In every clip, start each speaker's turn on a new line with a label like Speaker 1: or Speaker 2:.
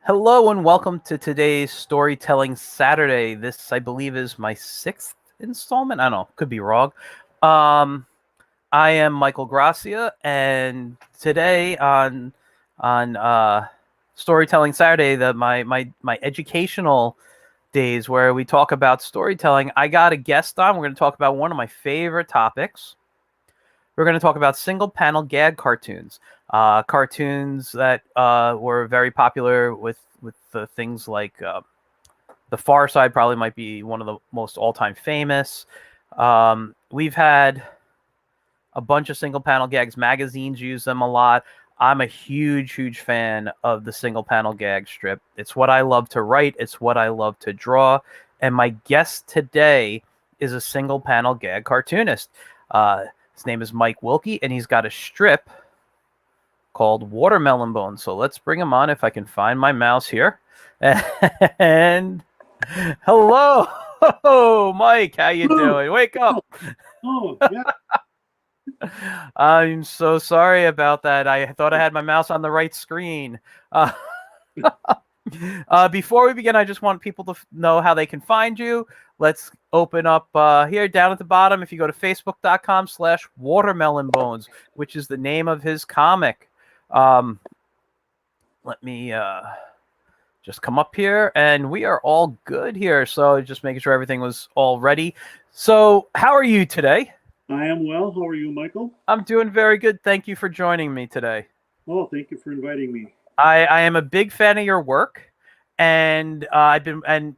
Speaker 1: Hello and welcome to today's Storytelling Saturday. This, I believe, is my sixth installment. I don't know, could be wrong. Um, I am Michael Gracia, and today on Storytelling Saturday, my educational days where we talk about storytelling, I got a guest on. We're going to talk about one of my favorite topics. We're going to talk about single-panel gag cartoons, cartoons that were very popular with things like The Far Side. Probably might be one of the most all-time famous. We've had a bunch of single-panel gags. Magazines use them a lot. I'm a huge fan of the single-panel gag strip. It's what I love to write. It's what I love to draw. And my guest today is a single-panel gag cartoonist. His name is Mike Wilke, and he's got a strip called Watermelon Bones. So let's bring him on if I can find my mouse here. And hello, Mike. How you doing? Wake up.
Speaker 2: Oh, yeah.
Speaker 1: I'm so sorry about that. I thought I had my mouse on the right screen. Before we begin, I just want people to know how they can find you. Let's open up here down at the bottom. If you go to facebook.com/watermelonbones, which is the name of his comic. Let me just come up here, and we are all good here. So just making sure everything was all ready. So how are you today?
Speaker 2: I am well. How are you, Michael?
Speaker 1: I'm doing very good. Thank you for joining me today.
Speaker 2: Oh, thank you for inviting me.
Speaker 1: I am a big fan of your work, and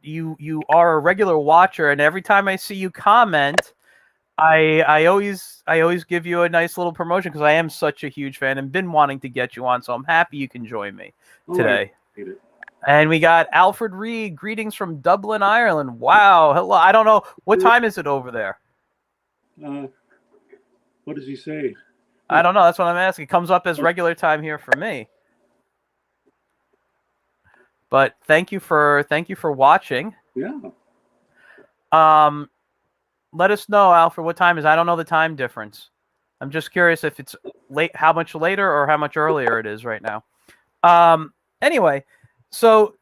Speaker 1: you are a regular watcher, and every time I see you comment, I always give you a nice little promotion because I am such a huge fan and been wanting to get you on, so I'm happy you can join me today.
Speaker 2: I appreciate it.
Speaker 1: And we got Alfred Reed. Greetings from Dublin, Ireland. Wow. Hello. I don't know. What time is it over there?
Speaker 2: What does he say?
Speaker 1: I don't know. That's what I'm asking. It comes up as regular time here for me. But thank you for watching.
Speaker 2: Yeah.
Speaker 1: Let us know, Alfred, what time is it? I don't know the time difference. I'm just curious if it's late, how much later or how much earlier it is right now. Anyway, so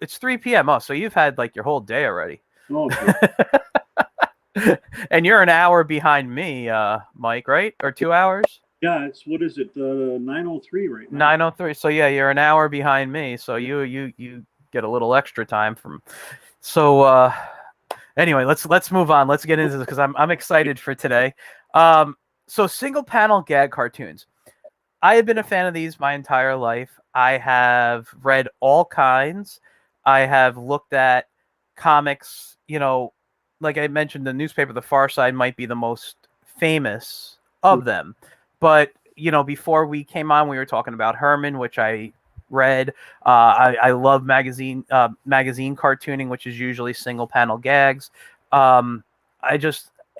Speaker 1: it's 3 p.m. Oh, so you've had like your whole day already.
Speaker 2: Oh,
Speaker 1: And you're an hour behind me, Mike, right? Or 2 hours?
Speaker 2: yeah. It's what is it? 9:03 right now.
Speaker 1: 9:03. So yeah, you're an hour behind me. So you get a little extra time from. So anyway, let's move on. Let's get into this because I'm excited for today. So single panel gag cartoons. I have been a fan of these my entire life. I have read all kinds. I have looked at comics, like I mentioned, the newspaper, The Far Side might be the most famous of them. But, before we came on, we were talking about Herman, which I read. I love magazine cartooning, which is usually single panel gags.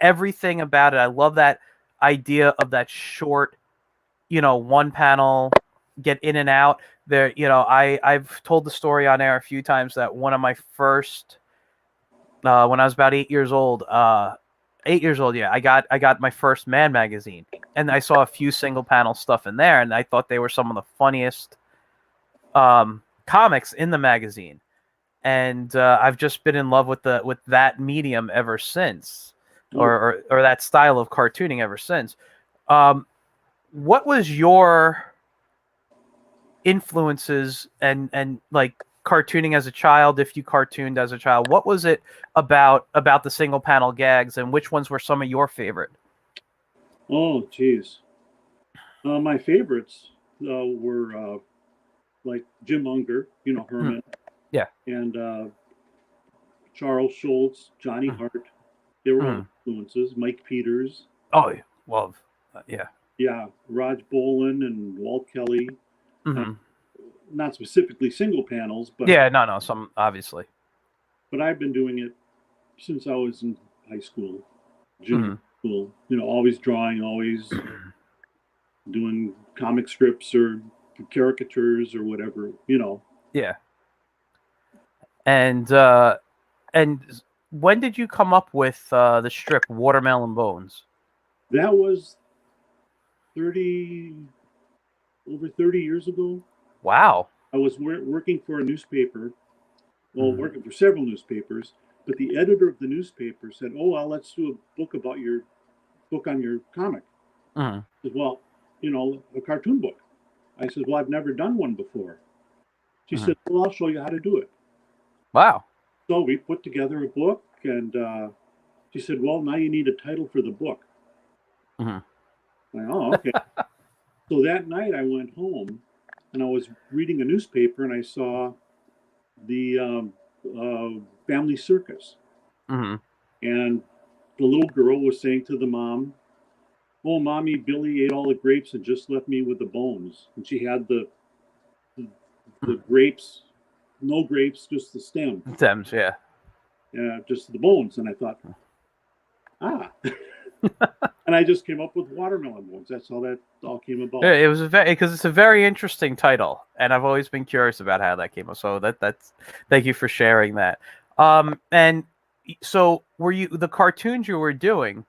Speaker 1: Everything about it. I love that idea of that short, one panel, get in and out there. I've told the story on air a few times that one of my first, when I was about 8 years old, yeah, I got my first Man magazine, and I saw a few single panel stuff in there, and I thought they were some of the funniest comics in the magazine, and I've just been in love with that medium ever since, or that style of cartooning ever since. What was your influences and like cartooning as a child? If you cartooned as a child, what was it about the single panel gags, and which ones were some of your favorite?
Speaker 2: Oh, geez. My favorites were like Jim Unger, Herman.
Speaker 1: Yeah.
Speaker 2: And Charles Schultz, Johnny Hart. They were all influences. Mike Peters.
Speaker 1: Oh, well, yeah.
Speaker 2: Yeah, Raj Bolin and Walt Kelly. Not specifically single panels, but
Speaker 1: yeah, no, some obviously.
Speaker 2: But I've been doing it since I was in high school, junior school. Always drawing, always doing comic strips or caricatures or whatever.
Speaker 1: Yeah. And when did you come up with the strip Watermelon Bones?
Speaker 2: That was over 30 years ago.
Speaker 1: Wow.
Speaker 2: I was working for a newspaper, well, working for several newspapers, but the editor of the newspaper said, "Oh, well, let's do a book about your book on your comic."
Speaker 1: Mhm.
Speaker 2: I said, "Well, a cartoon book." I said, "Well, I've never done one before." She
Speaker 1: Mhm.
Speaker 2: said, "Well, I'll show you how to do it."
Speaker 1: Wow.
Speaker 2: So we put together a book, and she said, "Well, now you need a title for the book."
Speaker 1: Mhm.
Speaker 2: I'm like, "Oh, okay." So that night I went home, and I was reading a newspaper, and I saw the family circus,
Speaker 1: Mhm.
Speaker 2: and the little girl was saying to the mom, "Oh, mommy, Billy ate all the grapes and just left me with the bones." And she had the grapes, no grapes, just the stem,
Speaker 1: Thames, yeah.
Speaker 2: just the bones. And I thought, ah. And I just came up with watermelon bones. That's how that all came about.
Speaker 1: It was because it's a very interesting title, and I've always been curious about how that came up. So that's thank you for sharing that. And so were you the cartoons you were doing?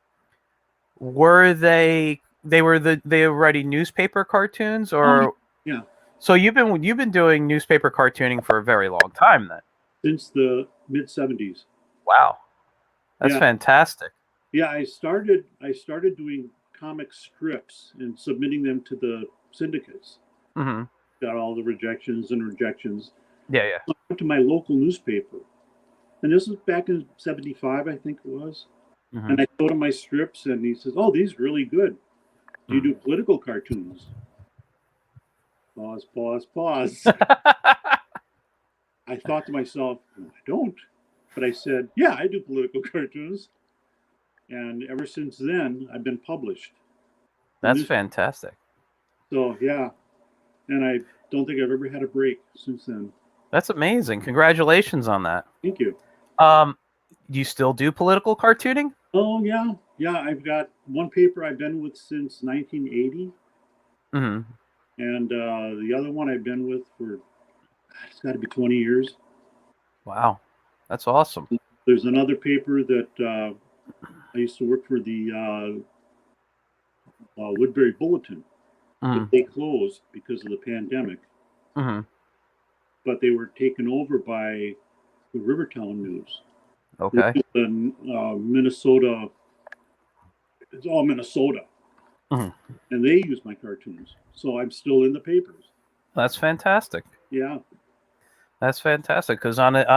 Speaker 1: Were they already newspaper cartoons,
Speaker 2: Oh,
Speaker 1: or
Speaker 2: yeah.
Speaker 1: so you've been doing newspaper cartooning for a very long time then?
Speaker 2: Since the mid 70s.
Speaker 1: Wow, that's
Speaker 2: Yeah.
Speaker 1: fantastic.
Speaker 2: Yeah. I started doing comic strips and submitting them to the syndicates.
Speaker 1: Hmm.
Speaker 2: Got all the rejections and rejections.
Speaker 1: Yeah, yeah.
Speaker 2: I went to my local newspaper, and this was back in '75, I think it was.
Speaker 1: Hmm.
Speaker 2: And I showed him my strips, and he says, "Oh, these are really good. Do you do political cartoons?" Pause, pause, pause. I thought to myself, "No, I don't." But I said, "Yeah, I do political cartoons." And ever since then, I've been published.
Speaker 1: That's
Speaker 2: And
Speaker 1: fantastic.
Speaker 2: so, yeah. And I don't think I've ever had a break since then.
Speaker 1: That's amazing. Congratulations on that.
Speaker 2: Thank you.
Speaker 1: Um, do you still do political cartooning?
Speaker 2: Oh, yeah. Yeah, I've got one paper I've been with since 1980.
Speaker 1: Hmm.
Speaker 2: And the other one I've been with for, it's got to be 20 years.
Speaker 1: Wow, that's awesome.
Speaker 2: There's another paper that I used to work for the Woodbury Bulletin, but
Speaker 1: Hmm.
Speaker 2: they closed because of the pandemic.
Speaker 1: Hmm.
Speaker 2: But they were taken over by the Rivertown News, which
Speaker 1: Okay.
Speaker 2: is the Minnesota. It's all Minnesota,
Speaker 1: Hmm.
Speaker 2: and they use my cartoons, so I'm still in the papers.
Speaker 1: That's fantastic.
Speaker 2: Yeah,
Speaker 1: That's fantastic because on it,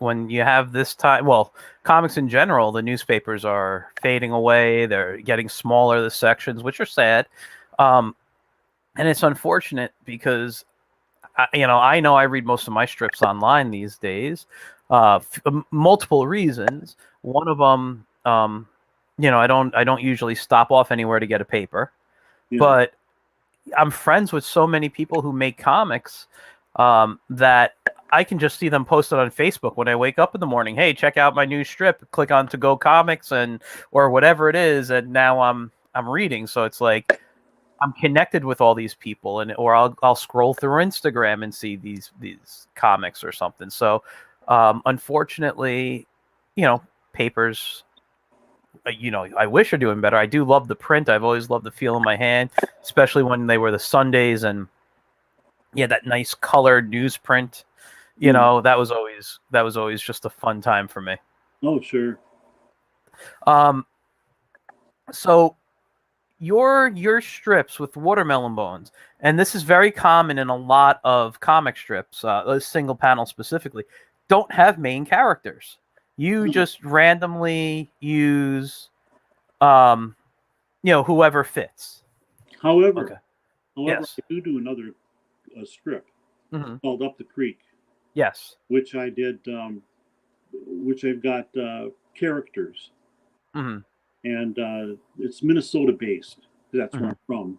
Speaker 1: when you have this time, well, comics in general, the newspapers are fading away. They're getting smaller, the sections, which are sad, um, and it's unfortunate because I know I read most of my strips online these days, multiple reasons. One of them, I don't usually stop off anywhere to get a paper,
Speaker 2: yeah.
Speaker 1: but I'm friends with so many people who make comics that I can just see them posted on Facebook when I wake up in the morning. Hey, check out my new strip. Click on To Go Comics and or whatever it is, and now I'm reading. So it's like I'm connected with all these people, and or I'll scroll through Instagram and see these comics or something. So unfortunately, papers. I wish are doing better. I do love the print. I've always loved the feel in my hand, especially when they were the Sundays and yeah, that nice colored newsprint.
Speaker 2: Mm.
Speaker 1: That was always just a fun time for me.
Speaker 2: Oh, sure.
Speaker 1: Um, so your strips with watermelon bones, and this is very common in a lot of comic strips, single panel specifically, don't have main characters. You
Speaker 2: No.
Speaker 1: just randomly use, whoever fits.
Speaker 2: However,
Speaker 1: Okay.
Speaker 2: however,
Speaker 1: Yes.
Speaker 2: I do another strip
Speaker 1: Hmm.
Speaker 2: called Up the Creek,
Speaker 1: Yes.
Speaker 2: which I did, which I've got characters,
Speaker 1: Hmm.
Speaker 2: and it's Minnesota based. That's where
Speaker 1: Hmm.
Speaker 2: I'm from,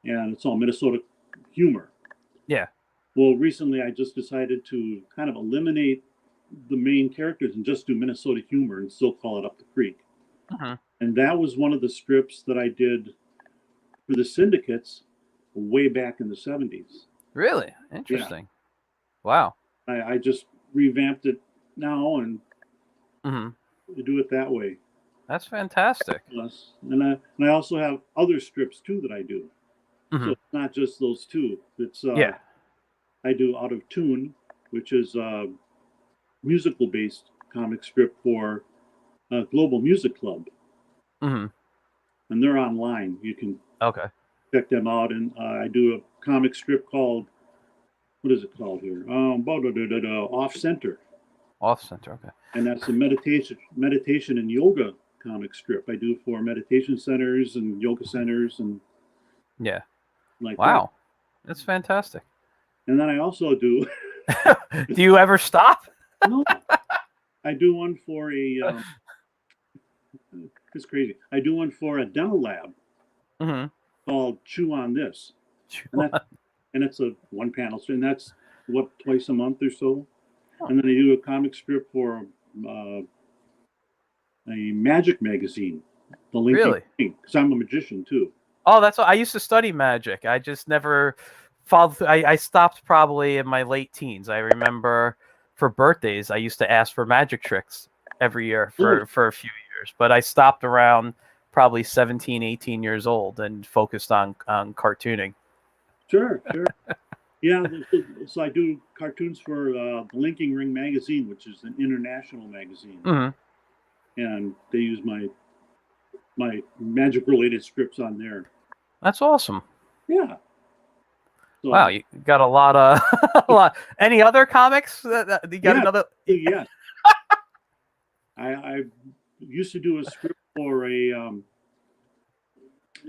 Speaker 2: and it's all Minnesota humor.
Speaker 1: Yeah.
Speaker 2: Well, recently I just decided to kind of eliminate the main characters and just do Minnesota humor and still call it Up the Creek.
Speaker 1: Hmm.
Speaker 2: And that was one of the strips that I did for the syndicates way back in the 70s.
Speaker 1: Really
Speaker 2: Yeah.
Speaker 1: interesting. Wow.
Speaker 2: I just revamped it now and
Speaker 1: Hmm.
Speaker 2: do it that way.
Speaker 1: That's fantastic.
Speaker 2: Plus, and I also have other strips too that I do. So
Speaker 1: Hmm.
Speaker 2: it's not just those two. It's
Speaker 1: Yeah.
Speaker 2: I do Out of Tune, which is a musical-based comic strip for Global Music Club,
Speaker 1: Mm-hmm.
Speaker 2: and they're online. You can
Speaker 1: Okay.
Speaker 2: check them out. And I do a comic strip called, what is it called here? Off Center,
Speaker 1: Off center. Okay.
Speaker 2: and that's a meditation and yoga comic strip. I do for meditation centers and yoga centers and
Speaker 1: Yeah.
Speaker 2: like that.
Speaker 1: Wow. That's fantastic.
Speaker 2: And then I also do.
Speaker 1: Do you ever stop?
Speaker 2: No, I do one for a. It's crazy. I do one for a dental lab
Speaker 1: Mm-hmm.
Speaker 2: called Chew on This, and it's a one panel, and that's what, twice a month or so. And then I do a comic strip for a magic magazine, the Linking
Speaker 1: Really?
Speaker 2: because I'm a magician too.
Speaker 1: Oh, that's what I used to study magic. I just never followed through. I stopped probably in my late teens. I remember for birthdays, I used to ask for magic tricks every year for a few years, but I stopped around probably 17, 18 years old and focused on cartooning.
Speaker 2: Sure. Yeah, so I do cartoons for the Linking Ring magazine, which is an international magazine, and they use my magic related scripts on there.
Speaker 1: That's awesome.
Speaker 2: Yeah. So,
Speaker 1: wow, you got a lot of a lot. Any other comics? That you got another?
Speaker 2: Yes. I used to do a script for a.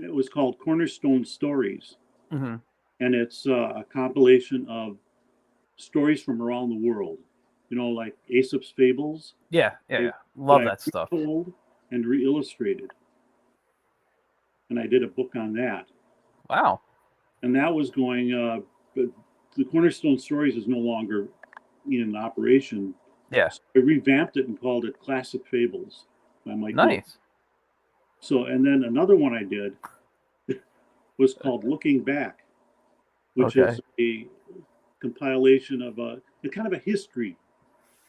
Speaker 2: It was called Cornerstone Stories,
Speaker 1: Mm-hmm.
Speaker 2: and it's a compilation of stories from around the world. You know, like Aesop's fables.
Speaker 1: Yeah. Love that stuff.
Speaker 2: Told and re-illustrated, and I did a book on that.
Speaker 1: Wow.
Speaker 2: And that was going. The Cornerstone Stories is no longer in operation.
Speaker 1: Yeah.
Speaker 2: So I revamped it and called it Classic Fables by Mike Wilke.
Speaker 1: Nice.
Speaker 2: So, and then another one I did was called Looking Back, which is a compilation of a kind of a history.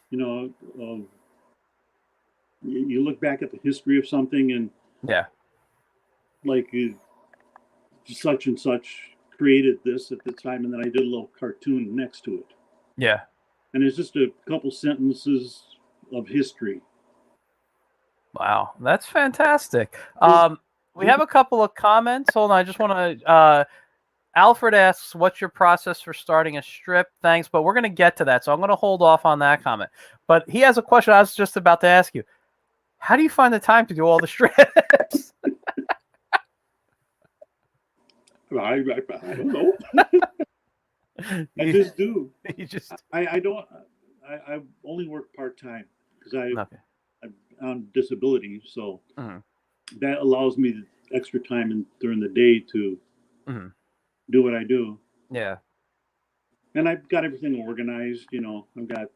Speaker 2: You know, you look back at the history of something, and like such and such created this at the time, and then I did a little cartoon next to it.
Speaker 1: Yeah.
Speaker 2: And it's just a couple sentences of history.
Speaker 1: Wow, that's fantastic. We have a couple of comments. Hold on, I just want to. Alfred asks, "What's your process for starting a strip?" Thanks, but we're going to get to that, so I'm going to hold off on that comment. But he has a question I was just about to ask you. How do you find the time to do all the strips?
Speaker 2: I don't know. I just do.
Speaker 1: You just.
Speaker 2: I don't. I only work part time because I'm on disability, so that allows me extra time during the day to do what I do.
Speaker 1: Yeah.
Speaker 2: And I've got everything organized. You know, I've got,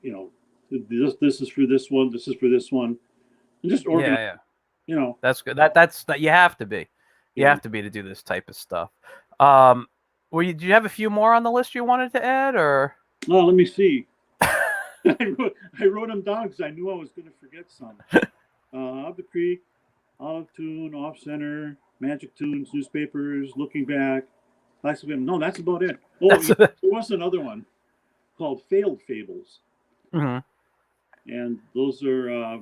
Speaker 2: you know, this is for this one. This is for this one. And just organize.
Speaker 1: Yeah.
Speaker 2: You know,
Speaker 1: that's good. That's you have to be. You have to be to do this type of stuff. Do you have a few more on the list you wanted to add, or?
Speaker 2: Oh, let me see. I wrote them down because I knew I was going to forget some. Up the Creek, Out of Tune, Off Center, Magic Tunes, Newspapers, Looking Back, Classic. No, that's about it. Oh, there was another one called Failed Fables. And those are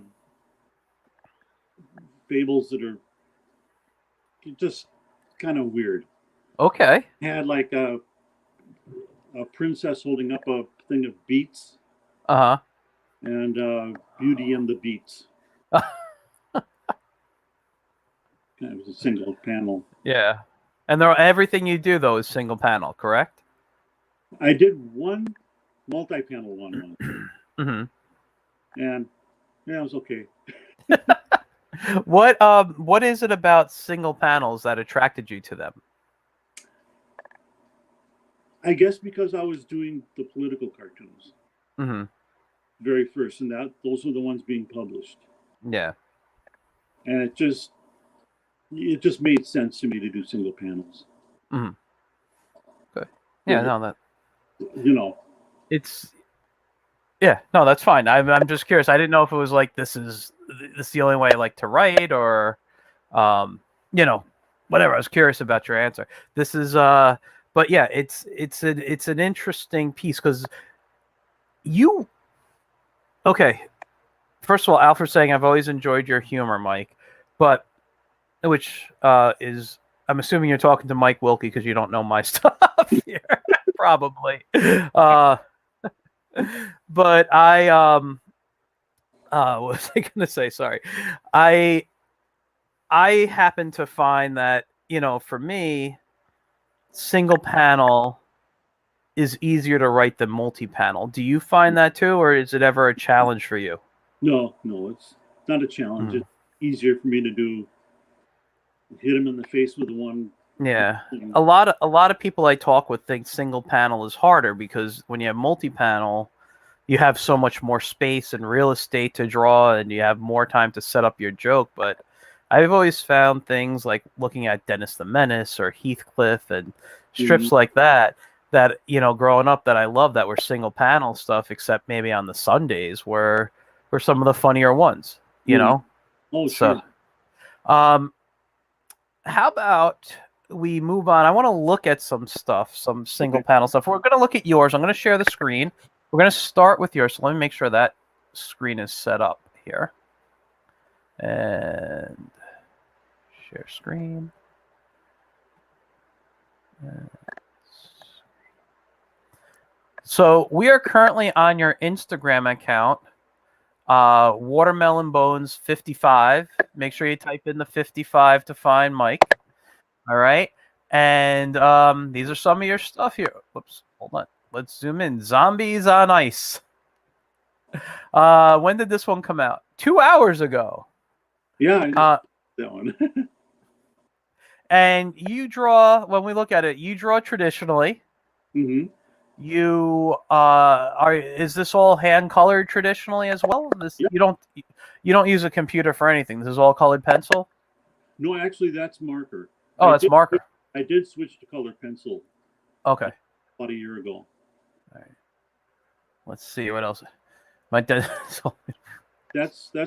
Speaker 2: fables that are just kind of weird.
Speaker 1: Okay.
Speaker 2: Had like a princess holding up a thing of beets. And Beauty and the Beats. It was a single panel.
Speaker 1: Yeah. And everything you do, though, is single panel, correct?
Speaker 2: I did one multi-panel one. And yeah, it was okay.
Speaker 1: What is it about single panels that attracted you to them?
Speaker 2: I guess because I was doing the political cartoons. Very first, and those were the ones being published.
Speaker 1: Yeah.
Speaker 2: And it just made sense to me to do single panels.
Speaker 1: Good. Yeah, no, that.
Speaker 2: You know.
Speaker 1: It's. Yeah, no, that's fine. I'm just curious. I didn't know if it was like this is the only way I like to write, or, you know, whatever. I was curious about your answer. This is but but yeah, it's an interesting piece because you okay. First of all, Alfred's saying I've always enjoyed your humor, Mike, but which is I'm assuming you're talking to Mike Wilke because you don't know my stuff here, probably. But what was I gonna say? Sorry, I happen to find that for me, single panel is easier to write than multi-panel. Do you find that too, or is it ever a challenge for you?
Speaker 2: No, it's not a challenge. It's easier for me to hit him in the face with the one.
Speaker 1: Yeah, a lot of people I talk with think single panel is harder because when you have multi-panel, you have so much more space and real estate to draw, and you have more time to set up your joke. But I've always found things like looking at Dennis the Menace or Heathcliff and strips like that growing up that I love that were single panel stuff, except maybe on the Sundays were some of the funnier ones,
Speaker 2: Oh, sure.
Speaker 1: So, how about we move on? I want to look at some single panel stuff. We're going to look at yours. I'm going to share the screen. We're going to start with yours. So let me make sure that screen is set up here. And share screen. So we are currently on your Instagram account, Watermelon Bones 55. Make sure you type in the 55 to find Mike. All right. And these are some of your stuff here. Whoops, hold on. Let's zoom in. Zombies on Ice. When did this one come out? 2 hours ago.
Speaker 2: Yeah, I know that one.
Speaker 1: And you draw, when we look at it, you draw traditionally.
Speaker 2: Mm-hmm.
Speaker 1: You is this all hand colored traditionally as well?
Speaker 2: Yeah.
Speaker 1: You don't use a computer for anything. This is all colored pencil?
Speaker 2: No, actually that's marker.
Speaker 1: Oh, that's marker.
Speaker 2: I did switch to colored pencil.
Speaker 1: Okay.
Speaker 2: About a year ago.
Speaker 1: All right. Let's see what else. My
Speaker 2: That's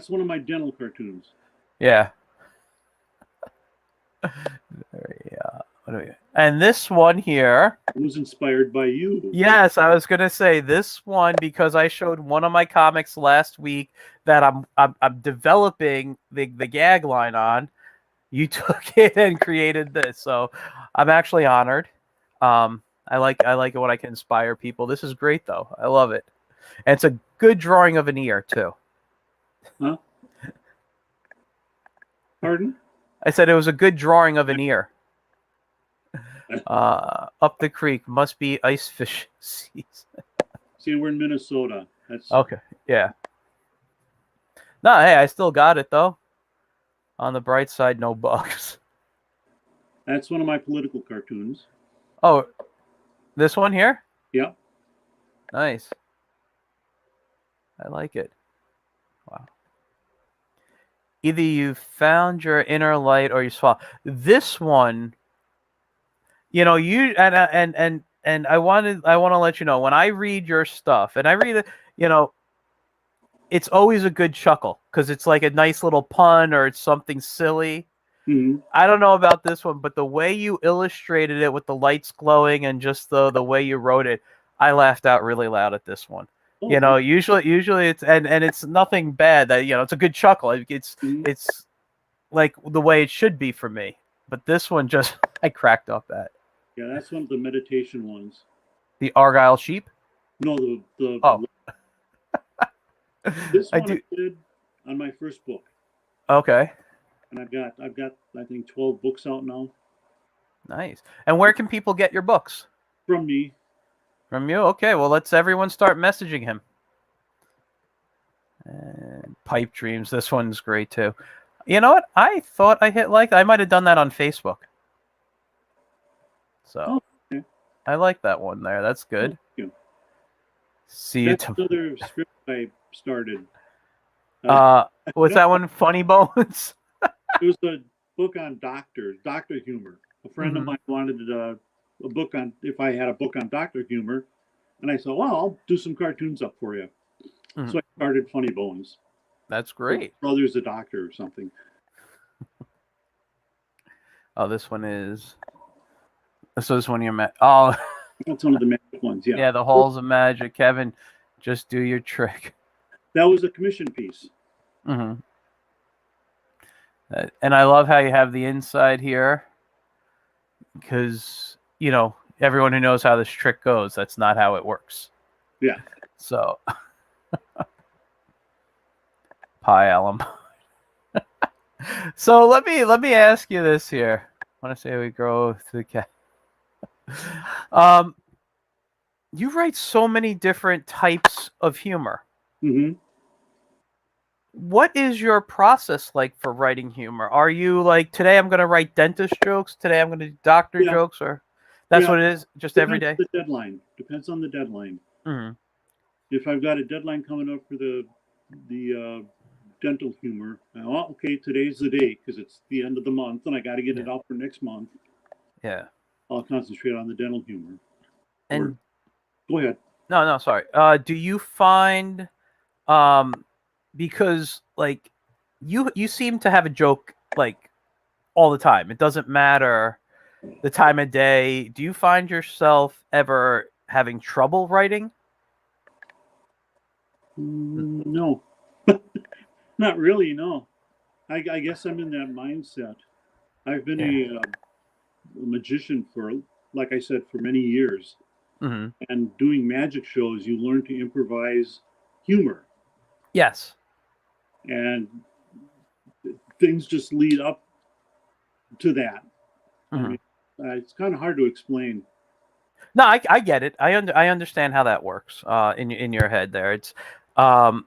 Speaker 2: one of my dental cartoons.
Speaker 1: Yeah. And this one here
Speaker 2: was inspired by you.
Speaker 1: Yes, I was gonna say this one because I showed one of my comics last week that I'm developing the gag line on. You took it and created this, so I'm actually honored. I like it when I can inspire people. This is great though. I love it. And it's a good drawing of an ear too.
Speaker 2: Huh? Pardon?
Speaker 1: I said it was a good drawing of an ear. Up the creek must be ice fish season.
Speaker 2: See, we're in Minnesota. That's
Speaker 1: okay. Yeah. No, hey, I still got it though. On the bright side, no bugs.
Speaker 2: That's one of my political cartoons.
Speaker 1: Oh, this one here?
Speaker 2: Yeah.
Speaker 1: Nice. I like it. Wow. Either you found your inner light or you saw this one. You know, you and I want to let you know when I read your stuff and I read it, you know, it's always a good chuckle because it's like a nice little pun or it's something silly.
Speaker 2: Mm-hmm.
Speaker 1: I don't know about this one, but the way you illustrated it with the lights glowing and just the way you wrote it, I laughed out really loud at this one. Oh, you know, usually it's and it's nothing bad. That it's a good chuckle. It's like the way it should be for me. But this one just I cracked up at.
Speaker 2: Yeah, that's one of the meditation ones.
Speaker 1: The Argyle sheep?
Speaker 2: No, the
Speaker 1: oh.
Speaker 2: This one I did on my first book.
Speaker 1: Okay.
Speaker 2: And I've got I think 12 books out now.
Speaker 1: Nice. And where can people get your books?
Speaker 2: From me.
Speaker 1: From you? Okay, well let's everyone start messaging him. And Pipe Dreams, this one's great too. You know what? I thought I hit like. I might have done that on Facebook. So
Speaker 2: okay.
Speaker 1: I like that one there. That's good.
Speaker 2: Thank you.
Speaker 1: See you tomorrow.
Speaker 2: Another script I started.
Speaker 1: Was that one Funny Bones?
Speaker 2: It was a book on doctor humor. A friend of mine wanted a book on if I had a book on doctor humor, and I said, "Well, I'll do some cartoons up for you." So I started Funny Bones.
Speaker 1: That's great.
Speaker 2: Brother's a doctor or something.
Speaker 1: Oh, this one is This was one of your oh,
Speaker 2: That's one of the magic ones. Yeah.
Speaker 1: yeah, the Halls of Magic. Kevin, just do your trick.
Speaker 2: That was a commission piece.
Speaker 1: Mm-hmm. And I love how you have the inside here, because everyone who knows how this trick goes, that's not how it works.
Speaker 2: Yeah.
Speaker 1: So, Pi alum. So let me ask you this here. I want to say we grow to the cat. You write so many different types of humor.
Speaker 2: Mm-hmm.
Speaker 1: What is your process like for writing humor? Are you like, today I'm going to write dentist jokes, today I'm going to do doctor jokes, or that's what it is, just every day?
Speaker 2: The deadline. Depends on the deadline.
Speaker 1: Mm-hmm.
Speaker 2: If I've got a deadline coming up for the dental humor, okay, today's the day because it's the end of the month and I got to get it out for next month.
Speaker 1: Yeah.
Speaker 2: I'll concentrate on the dental humor.
Speaker 1: And
Speaker 2: go ahead.
Speaker 1: No, sorry. Do you find, because like you seem to have a joke like all the time. It doesn't matter the time of day. Do you find yourself ever having trouble writing?
Speaker 2: No, not really. No, I guess I'm in that mindset. I've been a magician for, like I said, for many years.
Speaker 1: Mm-hmm.
Speaker 2: And doing magic shows, you learn to improvise humor.
Speaker 1: Yes.
Speaker 2: And things just lead up to that.
Speaker 1: Mm-hmm.
Speaker 2: I mean, it's kind of hard to explain.
Speaker 1: No, I get it. I understand how that works in your head there. It's I've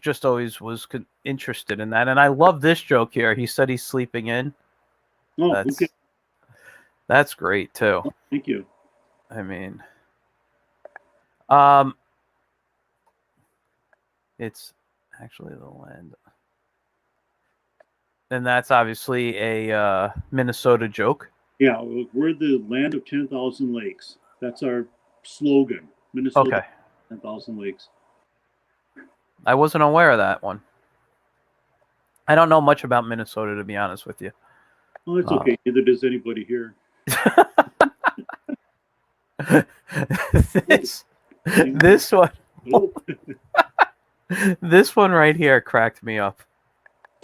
Speaker 1: just always was interested in that, and I love this joke here. He said he's sleeping in.
Speaker 2: Oh, okay.
Speaker 1: That's great too.
Speaker 2: Oh, thank you.
Speaker 1: I mean, it's actually the land. And that's obviously a Minnesota joke.
Speaker 2: Yeah, we're the land of 10,000 lakes. That's our slogan. Minnesota,
Speaker 1: okay.
Speaker 2: 10,000 lakes.
Speaker 1: I wasn't aware of that one. I don't know much about Minnesota, to be honest with you.
Speaker 2: Well, it's okay. Neither does anybody here.
Speaker 1: this one. This one right here cracked me up.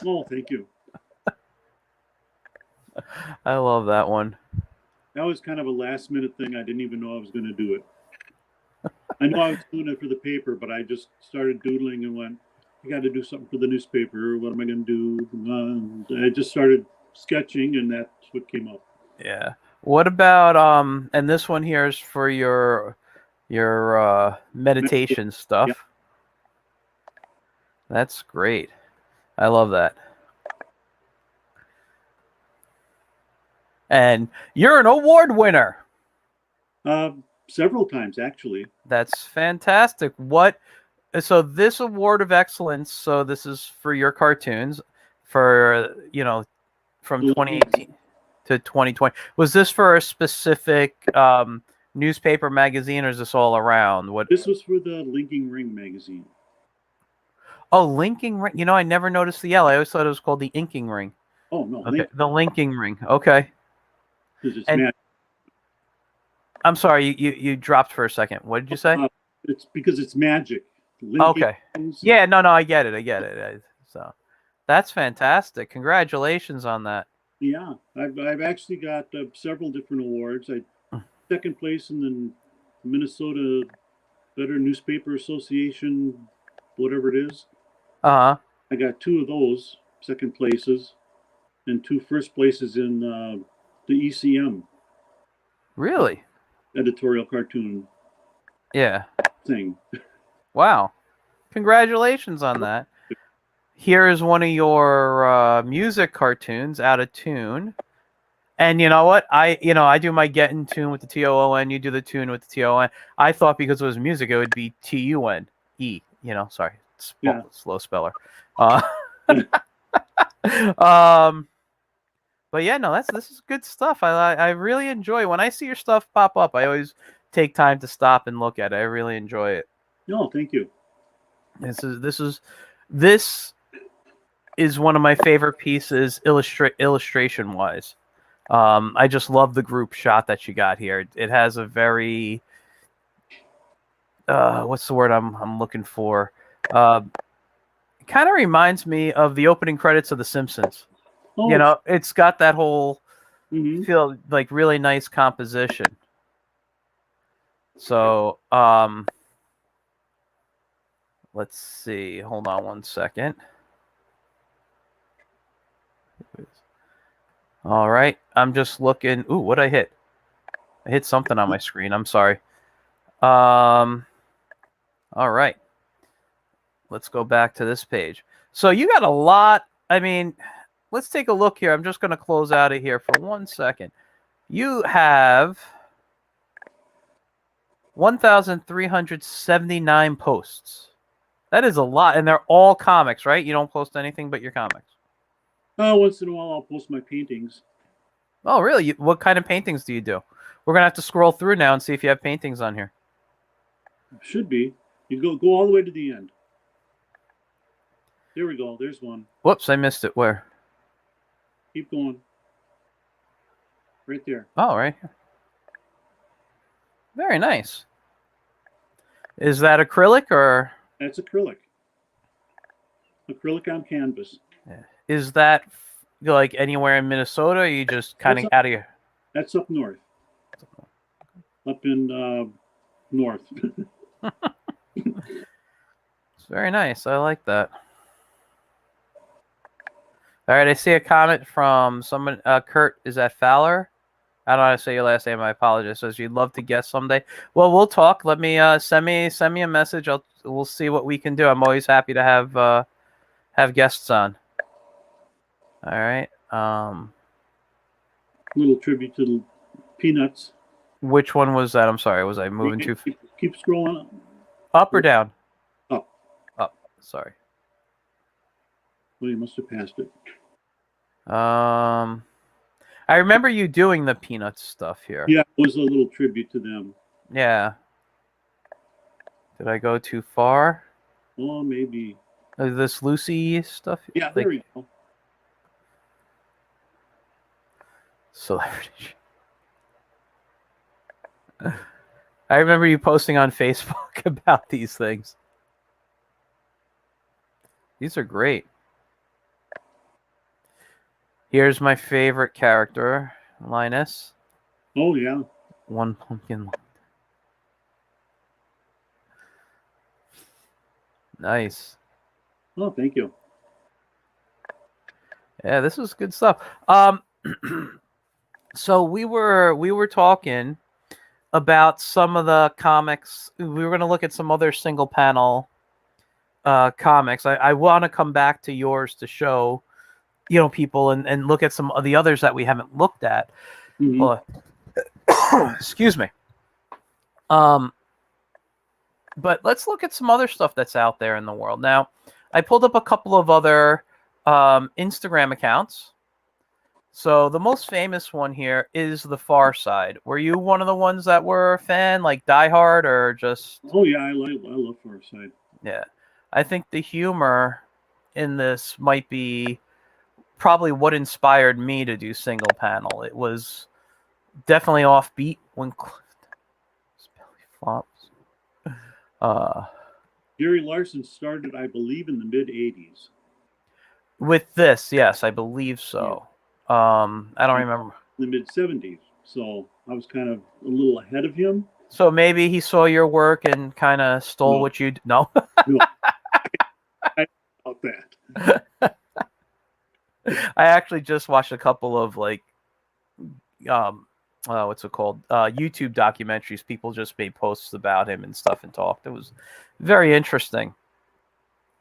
Speaker 2: Oh, thank you.
Speaker 1: I love that one.
Speaker 2: That was kind of a last minute thing. I didn't even know I was going to do it. I know I was doing it for the paper, but I just started doodling and went, I got to do something for the newspaper. What am I going to do? I just started sketching, and that's what came up.
Speaker 1: Yeah. What about and this one here is for your meditation stuff. Yeah. That's great. I love that. And you're an award winner.
Speaker 2: Several times, actually.
Speaker 1: That's fantastic. So this award of excellence, so this is for your cartoons for, from 2018 to 2020. Was this for a specific newspaper, magazine, or is this all around?
Speaker 2: This was for the Linking Ring magazine.
Speaker 1: Oh, Linking Ring. I never noticed the L. I always thought it was called the Inking Ring.
Speaker 2: Oh, no.
Speaker 1: Okay. The Linking Ring. Okay.
Speaker 2: And
Speaker 1: I'm sorry, you dropped for a second. What did you say?
Speaker 2: It's because it's magic.
Speaker 1: Okay. Yeah, no, I get it. So that's fantastic. Congratulations on that.
Speaker 2: Yeah, I've actually got several different awards. Second place in the Minnesota Better Newspaper Association, whatever it is.
Speaker 1: I
Speaker 2: got 2 of those second places, and 2 first places in the ECM.
Speaker 1: Really?
Speaker 2: Editorial cartoon.
Speaker 1: Yeah.
Speaker 2: Thing.
Speaker 1: Wow. Congratulations on that. Here is one of your music cartoons, Out of Tune. And you know what? I do my get in tune with the TOON. You do the tune with the TON. I thought because it was music, it would be TUNE. Sorry. Slow speller. But yeah, no, this is good stuff. I really enjoy when I see your stuff pop up. I always take time to stop and look at it. I really enjoy it.
Speaker 2: No, thank you.
Speaker 1: This is one of my favorite pieces illustration wise. I just love the group shot that you got here. It has a very what's the word I'm looking for? It kind of reminds me of the opening credits of The Simpsons.
Speaker 2: Oh,
Speaker 1: You know, it's got that whole
Speaker 2: mhm.
Speaker 1: feel, like really nice composition. So, let's see. Hold on one second. All right. I'm just looking. Ooh, what'd I hit? I hit something on my screen. I'm sorry. All right. Let's go back to this page. So you got a lot. I mean, let's take a look here. I'm just going to close out of here for 1 second. You have 1,379 posts. That is a lot. And they're all comics, right? You don't post anything but your comics.
Speaker 2: Once in a while, I'll post my paintings.
Speaker 1: Oh, really? What kind of paintings do you do? We're going to have to scroll through now and see if you have paintings on here.
Speaker 2: Should be. You go all the way to the end. There we go. There's one.
Speaker 1: Whoops, I missed it. Where?
Speaker 2: Keep going. Right there.
Speaker 1: Oh, right here. Very nice. Is that acrylic or?
Speaker 2: That's acrylic. Acrylic on canvas.
Speaker 1: Is that like anywhere in Minnesota? Or you just kind of out of your?
Speaker 2: That's up north. Up in north.
Speaker 1: It's very nice. I like that. All right, I see a comment from someone. Kurt, is that Fowler? I don't know how to say your last name. I apologize. Says you'd love to guest someday. Well, we'll talk. Let me send me a message. We'll see what we can do. I'm always happy to have guests on. All right.
Speaker 2: Little tribute to the Peanuts.
Speaker 1: Which one was that? I'm sorry. Was I moving too?
Speaker 2: Keep scrolling
Speaker 1: Up or down?
Speaker 2: up.
Speaker 1: Up. Sorry.
Speaker 2: Well, you must have passed it.
Speaker 1: I remember you doing the Peanuts stuff here.
Speaker 2: Yeah, it was a little tribute to them.
Speaker 1: Yeah. Did I go too far?
Speaker 2: Oh, maybe.
Speaker 1: This Lucy stuff?
Speaker 2: Yeah,
Speaker 1: like,
Speaker 2: there we go.
Speaker 1: Celebrity. I remember you posting on Facebook about these things. These are great. Here's my favorite character, Linus.
Speaker 2: Oh, yeah.
Speaker 1: One pumpkin. Nice.
Speaker 2: Oh, thank you.
Speaker 1: Yeah, this was good stuff. So we were talking about some of the comics. We were going to look at some other single panel comics. I want to come back to yours to show, people and look at some of the others that we haven't looked at. Mm-hmm. Excuse me. But let's look at some other stuff that's out there in the world. Now, I pulled up a couple of other Instagram accounts. So the most famous one here is The Far Side. Were you one of the ones that were a fan, like Die Hard, or just?
Speaker 2: Oh yeah, I love Far Side.
Speaker 1: Yeah, I think the humor in this might be probably what inspired me to do single panel. It was definitely offbeat when his belly flops.
Speaker 2: Gary Larson started, I believe, in the mid-'80s.
Speaker 1: With this, yes, I believe so. Yeah. I don't remember.
Speaker 2: The mid-'70s, so I was kind of a little ahead of him.
Speaker 1: So maybe he saw your work and kind of stole what you... No?
Speaker 2: No. I doubt that.
Speaker 1: I actually just watched a couple of, what's it called? YouTube documentaries. People just made posts about him and stuff and talked. It was very interesting.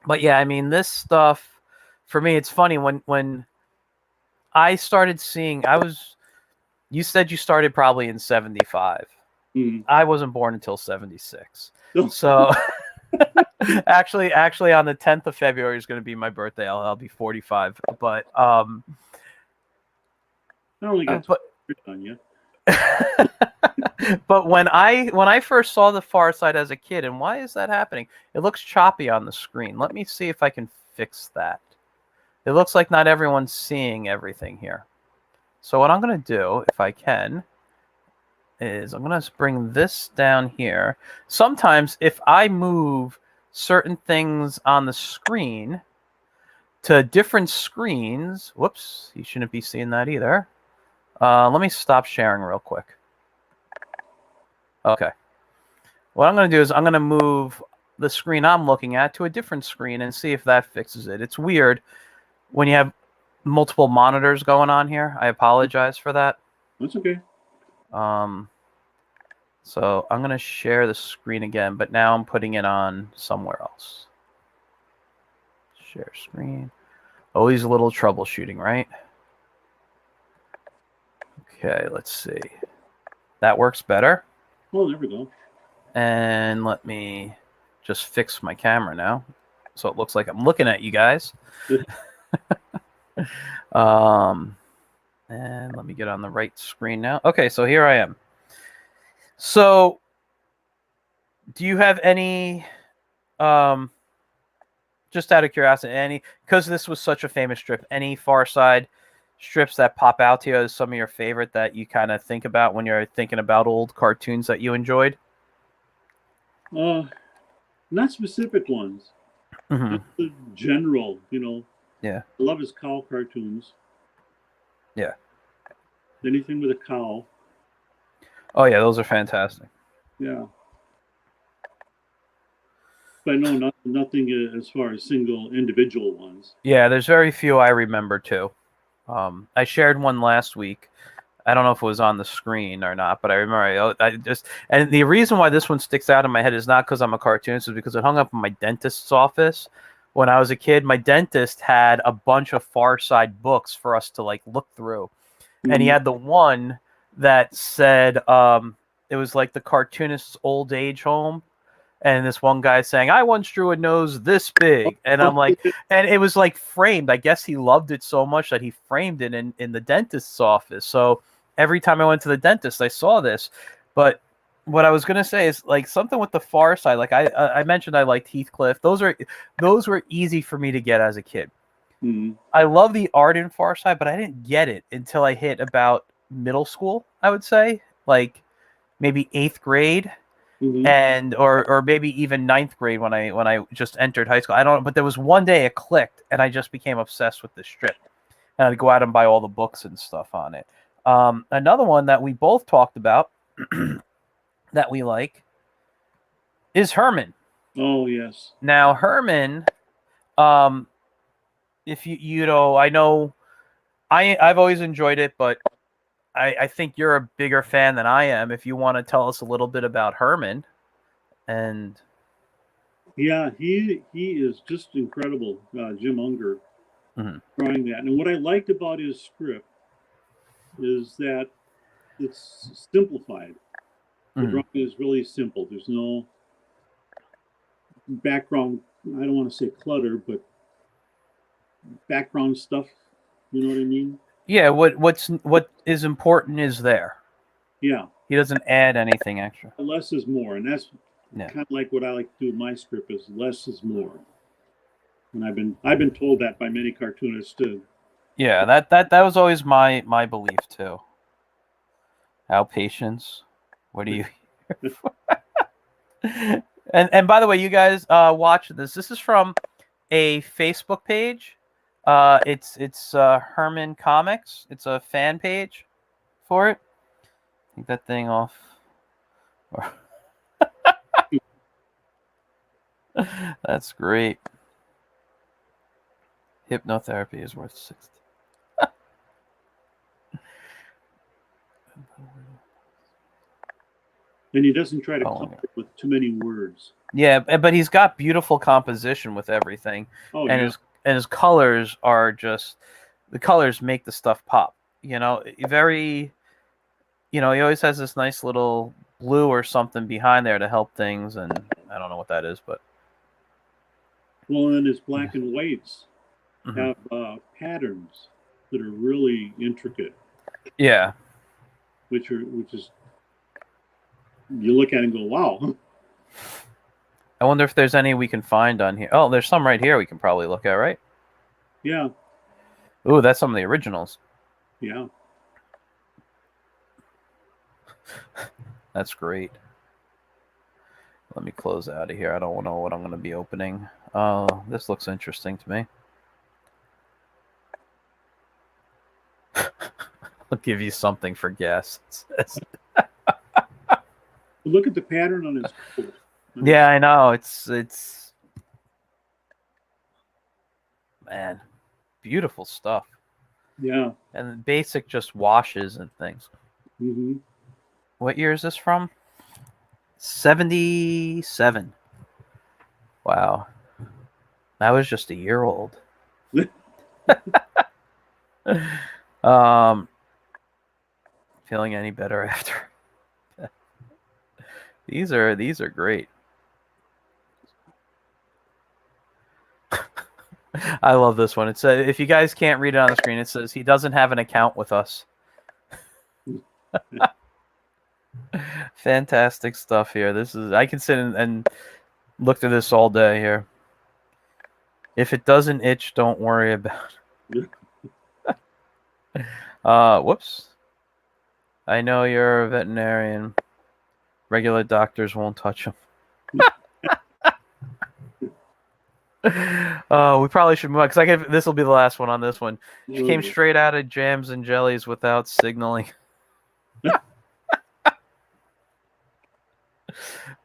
Speaker 1: But yeah, I mean, this stuff, for me, it's funny when I started seeing, you said you started probably in 75.
Speaker 2: Mm.
Speaker 1: I wasn't born until 76. So actually on the 10th of February is going to be my birthday. I'll be 45. But
Speaker 2: I only got on you.
Speaker 1: But when I first saw The Far Side as a kid, and why is that happening? It looks choppy on the screen. Let me see if I can fix that. It looks like not everyone's seeing everything here. So what I'm going to do, if I can, is I'm going to bring this down here. Sometimes if I move certain things on the screen to different screens, whoops, you shouldn't be seeing that either. Let me stop sharing real quick. Okay. What I'm going to do is I'm going to move the screen I'm looking at to a different screen and see if that fixes it. It's weird when you have multiple monitors going on here. I apologize for that.
Speaker 2: That's okay.
Speaker 1: So I'm going to share the screen again, but now I'm putting it on somewhere else. Share screen. Always a little troubleshooting, right? Okay, let's see. That works better.
Speaker 2: Oh, there we go.
Speaker 1: And let me just fix my camera now, so it looks like I'm looking at you guys. And let me get on the right screen now. Okay, so here I am. So, do you have any, just out of curiosity, because this was such a famous strip, any Far Side strips that pop out to you as some of your favorite that you kind of think about when you're thinking about old cartoons that you enjoyed?
Speaker 2: Not specific ones.
Speaker 1: Mm-hmm.
Speaker 2: Just the general,
Speaker 1: Yeah.
Speaker 2: I love his cow cartoons.
Speaker 1: Yeah.
Speaker 2: Anything with a cow.
Speaker 1: Oh yeah, those are fantastic.
Speaker 2: Yeah. But no, nothing as far as single individual ones.
Speaker 1: Yeah, there's very few I remember too. I shared one last week. I don't know if it was on the screen or not, but I remember and the reason why this one sticks out in my head is not because I'm a cartoonist, is because it hung up in my dentist's office. When I was a kid, my dentist had a bunch of Far Side books for us to like look through. Mm-hmm. And he had the one that said it was like the cartoonist's old age home. And this one guy saying, I once drew a nose this big. And I'm like, and it was like framed. I guess he loved it so much that he framed it in the dentist's office. So every time I went to the dentist, I saw this. But what I was going to say is like something with the Far Side. Like I mentioned, I liked Heathcliff. Those were easy for me to get as a kid.
Speaker 2: Mm-hmm.
Speaker 1: I love the art in Far Side, but I didn't get it until I hit about middle school, I would say. Like maybe 8th grade.
Speaker 2: Mm-hmm.
Speaker 1: And or maybe even 9th grade when I just entered high school. I don't know, but there was one day it clicked and I just became obsessed with the strip. And I'd go out and buy all the books and stuff on it. Another one that we both talked about that we like is Herman.
Speaker 2: Oh yes.
Speaker 1: Now Herman, if I know I've always enjoyed it, but I think you're a bigger fan than I am. If you want to tell us a little bit about Herman, and
Speaker 2: yeah, he is just incredible. Jim Unger drawing that, and what I liked about his script is that it's simplified. The drawing is really simple. There's no background. I don't want to say clutter, but background stuff. You know what I mean?
Speaker 1: Yeah, what is important is there.
Speaker 2: Yeah.
Speaker 1: He doesn't add anything extra.
Speaker 2: Less is more, and that's kind of like what I like to do with my script is less is more. And I've been told that by many cartoonists too.
Speaker 1: Yeah, that was always my belief too. Outpatience. What do you and by the way, you guys watch this. This is from a Facebook page. It's Herman Comics. It's a fan page for it. Take that thing off. That's great. Hypnotherapy is worth 60.
Speaker 2: And he doesn't try to come up with too many words.
Speaker 1: Yeah, but he's got beautiful composition with everything.
Speaker 2: Oh,
Speaker 1: and
Speaker 2: yeah.
Speaker 1: his colors are just, the colors make the stuff pop. Very, he always has this nice little blue or something behind there to help things, and I don't know what that is, but.
Speaker 2: Well, and his black and whites have patterns that are really intricate.
Speaker 1: Yeah.
Speaker 2: Which is, you look at it and go, wow.
Speaker 1: I wonder if there's any we can find on here. Oh, there's some right here we can probably look at, right?
Speaker 2: Yeah.
Speaker 1: Ooh, that's some of the originals.
Speaker 2: Yeah.
Speaker 1: That's great. Let me close out of here. I don't know what I'm going to be opening. Oh, this looks interesting to me. I'll give you something for guests.
Speaker 2: Look at the pattern on his coat.
Speaker 1: Yeah, I know. It's man, beautiful stuff.
Speaker 2: Yeah.
Speaker 1: And basic just washes and things.
Speaker 2: Mm-hmm.
Speaker 1: What year is this from? 77. Wow. That was just a year old. Feeling any better after? These are great. I love this one. It says, if you guys can't read it on the screen, it says he doesn't have an account with us. Fantastic stuff here. This is, I can sit and look through this all day here. If it doesn't itch, don't worry about it. Whoops. I know you're a veterinarian. Regular doctors won't touch them. We probably should move on because this will be the last one on this one. She came straight out of Jams and Jellies without signaling.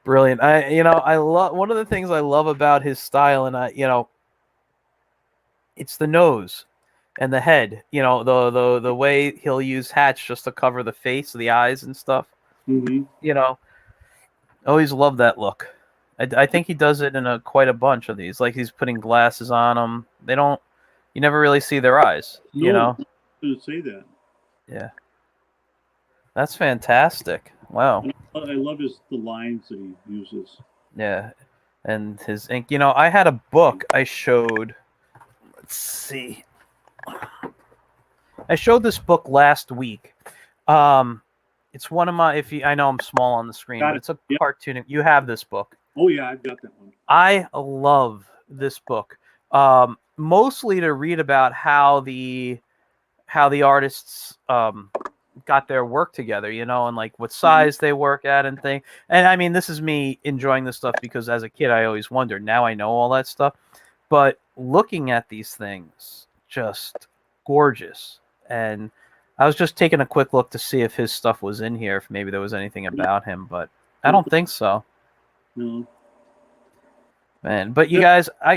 Speaker 1: Brilliant. I love, one of the things I love about his style, and it's the nose and the head. The way he'll use hats just to cover the face, the eyes, and stuff.
Speaker 2: Mm-hmm.
Speaker 1: Always love that look. I think he does it in quite a bunch of these. Like he's putting glasses on them. You never really see their eyes.
Speaker 2: No, I didn't say that.
Speaker 1: Yeah. That's fantastic. Wow.
Speaker 2: I love the lines that he uses.
Speaker 1: Yeah. And his ink. I had a book I showed. Let's see. I showed this book last week. It's one of my, I know I'm small on the screen, but it's a cartoon. You have this book.
Speaker 2: Oh yeah, I've got that one.
Speaker 1: I love this book. Mostly to read about how the artists got their work together, and like what size they work at and thing. And I mean, this is me enjoying this stuff because as a kid I always wondered. Now I know all that stuff. But looking at these things, just gorgeous. And I was just taking a quick look to see if his stuff was in here, if maybe there was anything about him, but I don't think so.
Speaker 2: No.
Speaker 1: Man, but you guys, I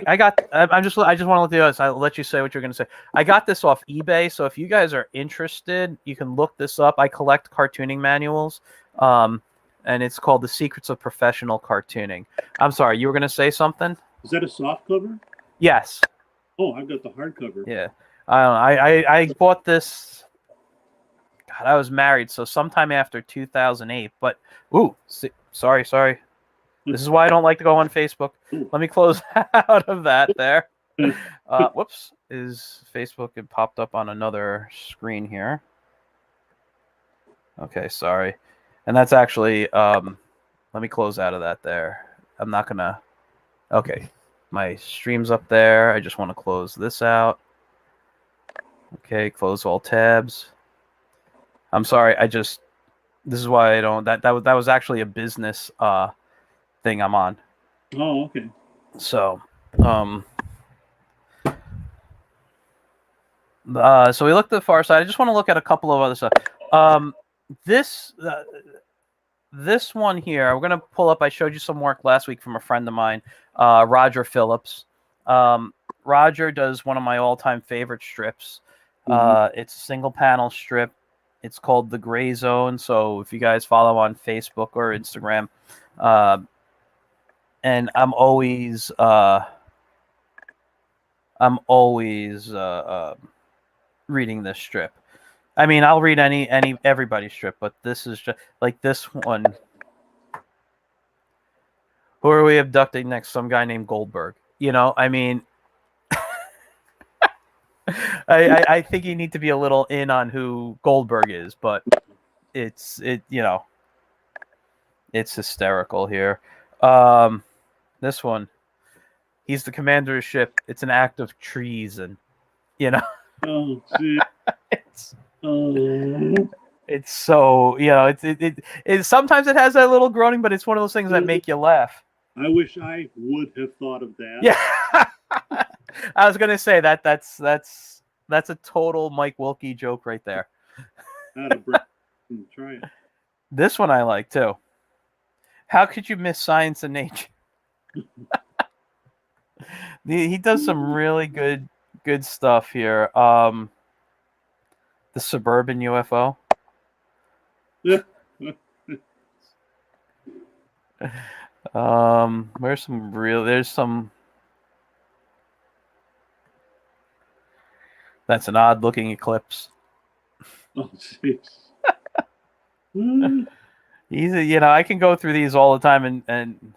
Speaker 1: just want to let you guys, I'll let you say what you're going to say. I got this off eBay, so if you guys are interested, you can look this up. I collect cartooning manuals, and it's called The Secrets of Professional Cartooning. I'm sorry, you were going to say something?
Speaker 2: Is that a soft cover?
Speaker 1: Yes.
Speaker 2: Oh, I've got the hardcover.
Speaker 1: Yeah. I bought this. God, I was married, so sometime after 2008. But sorry. This is why I don't like to go on Facebook. Let me close out of that there. Whoops. Is Facebook had popped up on another screen here. Okay, sorry. And that's actually, let me close out of that there. I'm not going to, okay. My stream's up there. I just want to close this out. Okay, close all tabs. I'm sorry, this is why I don't, that was actually a business, thing I'm on.
Speaker 2: Oh, okay.
Speaker 1: So, so we looked at the far side. I just want to look at a couple of other stuff. This one here, we're gonna pull up. I showed you some work last week from a friend of mine, Roger Phillips. Roger does one of my all-time favorite strips. It's a single panel strip. It's called The Gray Zone. So if you guys follow on Facebook or Instagram, and I'm always reading this strip. I mean, I'll read everybody's strip, but this is just like this one. Who are we abducting next? Some guy named Goldberg. I mean, I think you need to be a little in on who Goldberg is, but it's hysterical here. This one, he's the commander of the ship. It's an act of treason,
Speaker 2: Oh, gee.
Speaker 1: It's so, it sometimes it has that little groaning, but it's one of those things that make you laugh.
Speaker 2: I wish I would have thought of that.
Speaker 1: Yeah. I was gonna say that's a total Mike Wilke joke right there.
Speaker 2: Out of breath. Try it.
Speaker 1: This one I like too. How could you miss Science and Nature? He does some really good stuff here. The Suburban UFO. There's some. That's an odd looking eclipse.
Speaker 2: Oh, jeez.
Speaker 1: I can go through these all the time and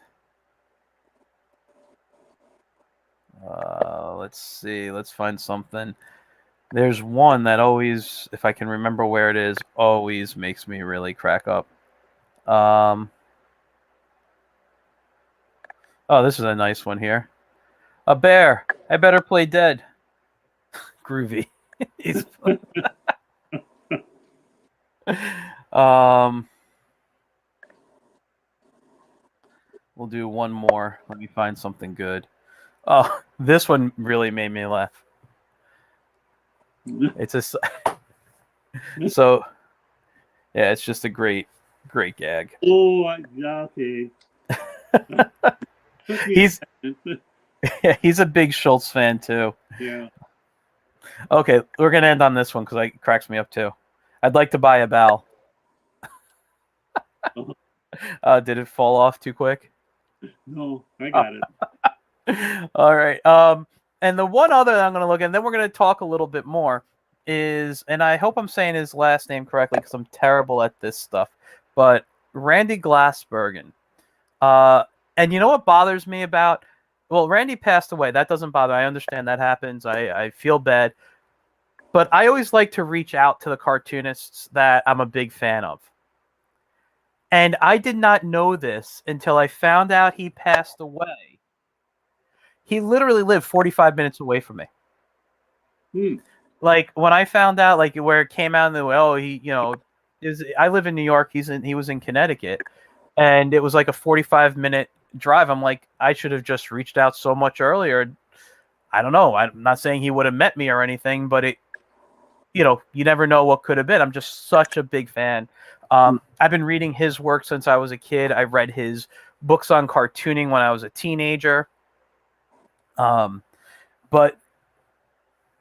Speaker 1: let's see, let's find something. There's one that always, if I can remember where it is, always makes me really crack up. Oh, this is a nice one here. A bear. I better play dead. Groovy. He's we'll do one more. Let me find something good. Oh, this one really made me laugh. It's a so yeah, it's just a great gag.
Speaker 2: Oh, okay.
Speaker 1: He's a big Schultz fan too.
Speaker 2: Yeah.
Speaker 1: Okay, we're gonna end on this one because it cracks me up too. I'd like to buy a bowel. Did it fall off too quick?
Speaker 2: No, I got it.
Speaker 1: All right. And the one other that I'm going to look at, and then we're going to talk a little bit more, is, and I hope I'm saying his last name correctly because I'm terrible at this stuff, but Randy Glassbergen. And you know what bothers me about? Well, Randy passed away. That doesn't bother. I understand that happens. I feel bad. But I always like to reach out to the cartoonists that I'm a big fan of. And I did not know this until I found out he passed away. He literally lived 45 minutes away from me. Like when I found out, like where it came out in the way, I live in New York. He was in Connecticut, and it was like a 45-minute drive. I'm like, I should have just reached out so much earlier. I don't know. I'm not saying he would have met me or anything, but you never know what could have been. I'm just such a big fan. I've been reading his work since I was a kid. I read his books on cartooning when I was a teenager. But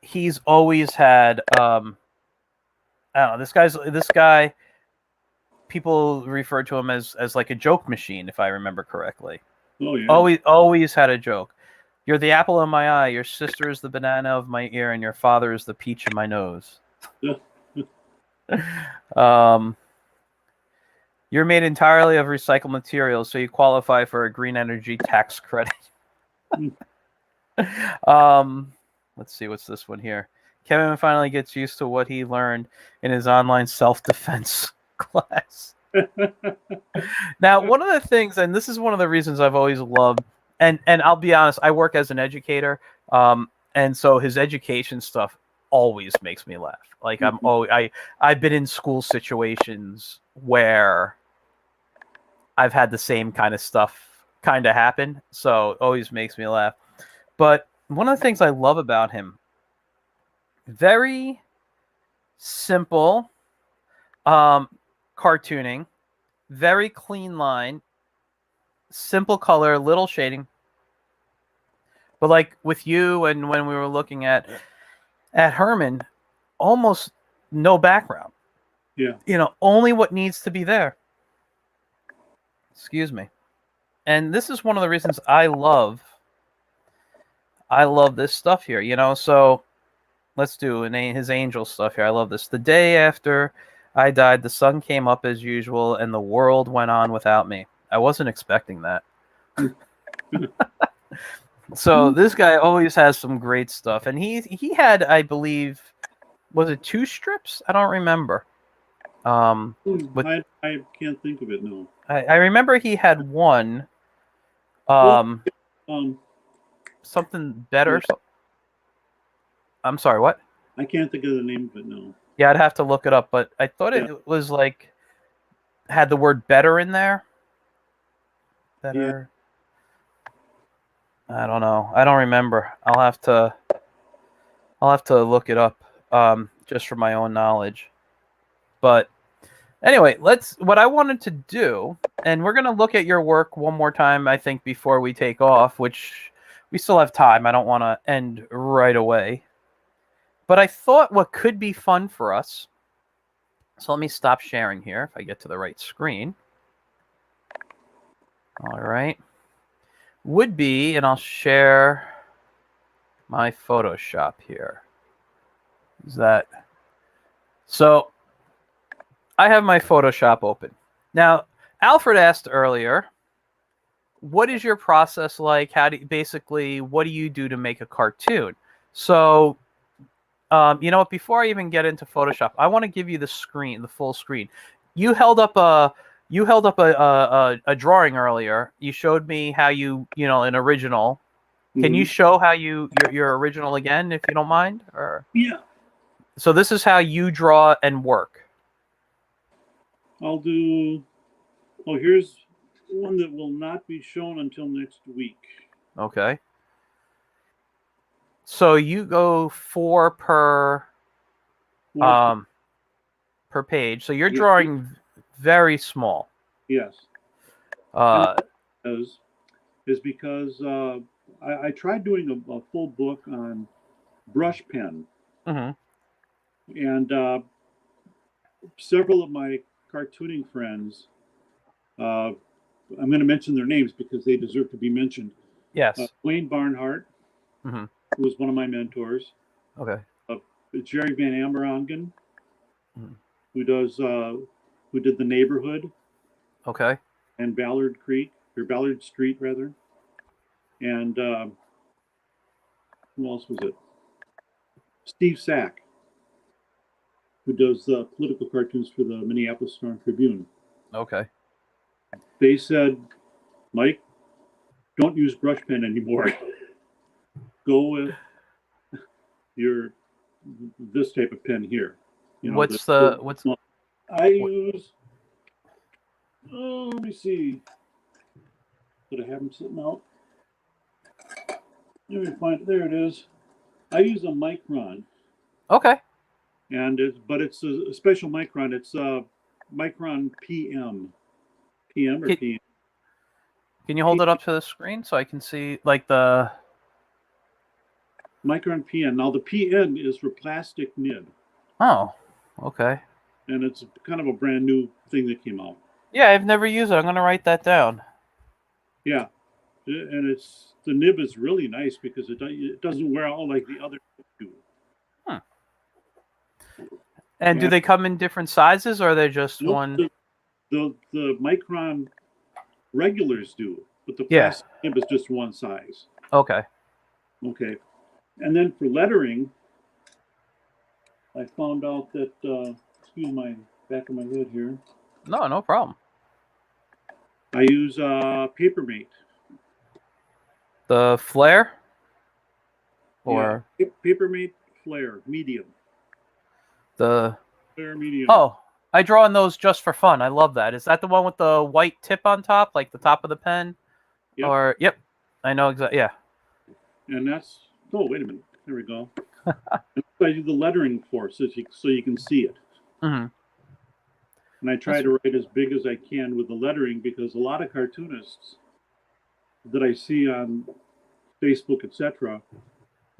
Speaker 1: he's always had, I don't know, this guy, people refer to him as like a joke machine, if I remember correctly.
Speaker 2: Oh, yeah.
Speaker 1: Always had a joke. You're the apple of my eye, your sister is the banana of my ear, and your father is the peach in my nose. You're made entirely of recycled materials, so you qualify for a green energy tax credit. Let's see, what's this one here? Kevin finally gets used to what he learned in his online self-defense class. Now, one of the things, and this is one of the reasons I've always loved, and I'll be honest, I work as an educator, and so his education stuff always makes me laugh. Like I've been in school situations where I've had the same kind of stuff kind of happen, so it always makes me laugh. But one of the things I love about him, very simple cartooning, very clean line, simple color, little shading. But like with you and when we were looking at Herman, almost no background.
Speaker 2: Yeah.
Speaker 1: Only what needs to be there. Excuse me. And this is one of the reasons I love this stuff here, so let's do his angel stuff here. I love this. The day after I died, the sun came up as usual, and the world went on without me. I wasn't expecting that. So this guy always has some great stuff. And he had, I believe, was it 2 strips? I don't remember.
Speaker 2: I can't think of it, no.
Speaker 1: I remember he had one. Something better.
Speaker 2: Yeah.
Speaker 1: I'm sorry, what?
Speaker 2: I can't think of the name of it, no.
Speaker 1: Yeah, I'd have to look it up, but I thought
Speaker 2: Yeah.
Speaker 1: it was like had the word better in there.
Speaker 2: Yeah.
Speaker 1: Better. I don't know. I don't remember. I'll have to look it up just for my own knowledge. But anyway, what I wanted to do, and we're going to look at your work one more time, I think, before we take off, which we still have time. I don't want to end right away. But I thought what could be fun for us, so let me stop sharing here if I get to the right screen. All right. Would be, and I'll share my Photoshop here. Is that so? I have my Photoshop open. Now, Alfred asked earlier, what is your process like? What do you do to make a cartoon? So, you know what, before I even get into Photoshop, I want to give you the screen, the full screen. You held up a drawing earlier. You showed me how an original. Can you show how your original again, if you don't mind? Or
Speaker 2: Yeah.
Speaker 1: so this is how you draw and work.
Speaker 2: I'll do. Oh, here's one that will not be shown until next week.
Speaker 1: Okay. So you go 4 per per page. So you're drawing very small.
Speaker 2: Yes.
Speaker 1: Uh,
Speaker 2: is because I tried doing a full book on brush pen,
Speaker 1: mm-hmm.
Speaker 2: and several of my cartooning friends, I'm going to mention their names because they deserve to be mentioned.
Speaker 1: Yes.
Speaker 2: Wayne Barnhart,
Speaker 1: mm-hmm.
Speaker 2: who was one of my mentors.
Speaker 1: Okay.
Speaker 2: Jerry Van Amerongen,
Speaker 1: mm-hmm.
Speaker 2: who did The Neighborhood.
Speaker 1: Okay.
Speaker 2: And Ballard Street, rather. And who else was it? Steve Sack, who does political cartoons for the Minneapolis Star-Tribune.
Speaker 1: Okay.
Speaker 2: They said, Mike, don't use brush pen anymore. Go with this type of pen here. I use. Oh, let me see. Did I have them sitting out? Let me find. There it is. I use a Micron.
Speaker 1: Okay.
Speaker 2: But it's a special Micron. It's a Micron PM. PM or PM?
Speaker 1: Can you hold it up to the screen so I can see like the
Speaker 2: Micron PN. Now the PN is for plastic nib.
Speaker 1: Oh, okay.
Speaker 2: And it's kind of a brand new thing that came out.
Speaker 1: Yeah, I've never used it. I'm gonna write that down.
Speaker 2: Yeah, and the nib is really nice because it doesn't wear out like the other do.
Speaker 1: And do they come in different sizes, or are they just one?
Speaker 2: The Micron regulars do, but the plastic nib is just one size.
Speaker 1: Okay.
Speaker 2: Okay. And then for lettering, I found out that, excuse my back of my head here.
Speaker 1: No problem.
Speaker 2: I use Papermate.
Speaker 1: The Flare? Or?
Speaker 2: Yeah, Papermate Flare, medium.
Speaker 1: The
Speaker 2: Flare medium.
Speaker 1: Oh, I draw on those just for fun. I love that. Is that the one with the white tip on top, like the top of the pen?
Speaker 2: Yep.
Speaker 1: Or, yep. I know exactly, yeah.
Speaker 2: And that's, oh, wait a minute. There we go. I do the lettering for so you can see it.
Speaker 1: Mm-hmm.
Speaker 2: And I try to write as big as I can with the lettering because a lot of cartoonists that I see on Facebook, etc.,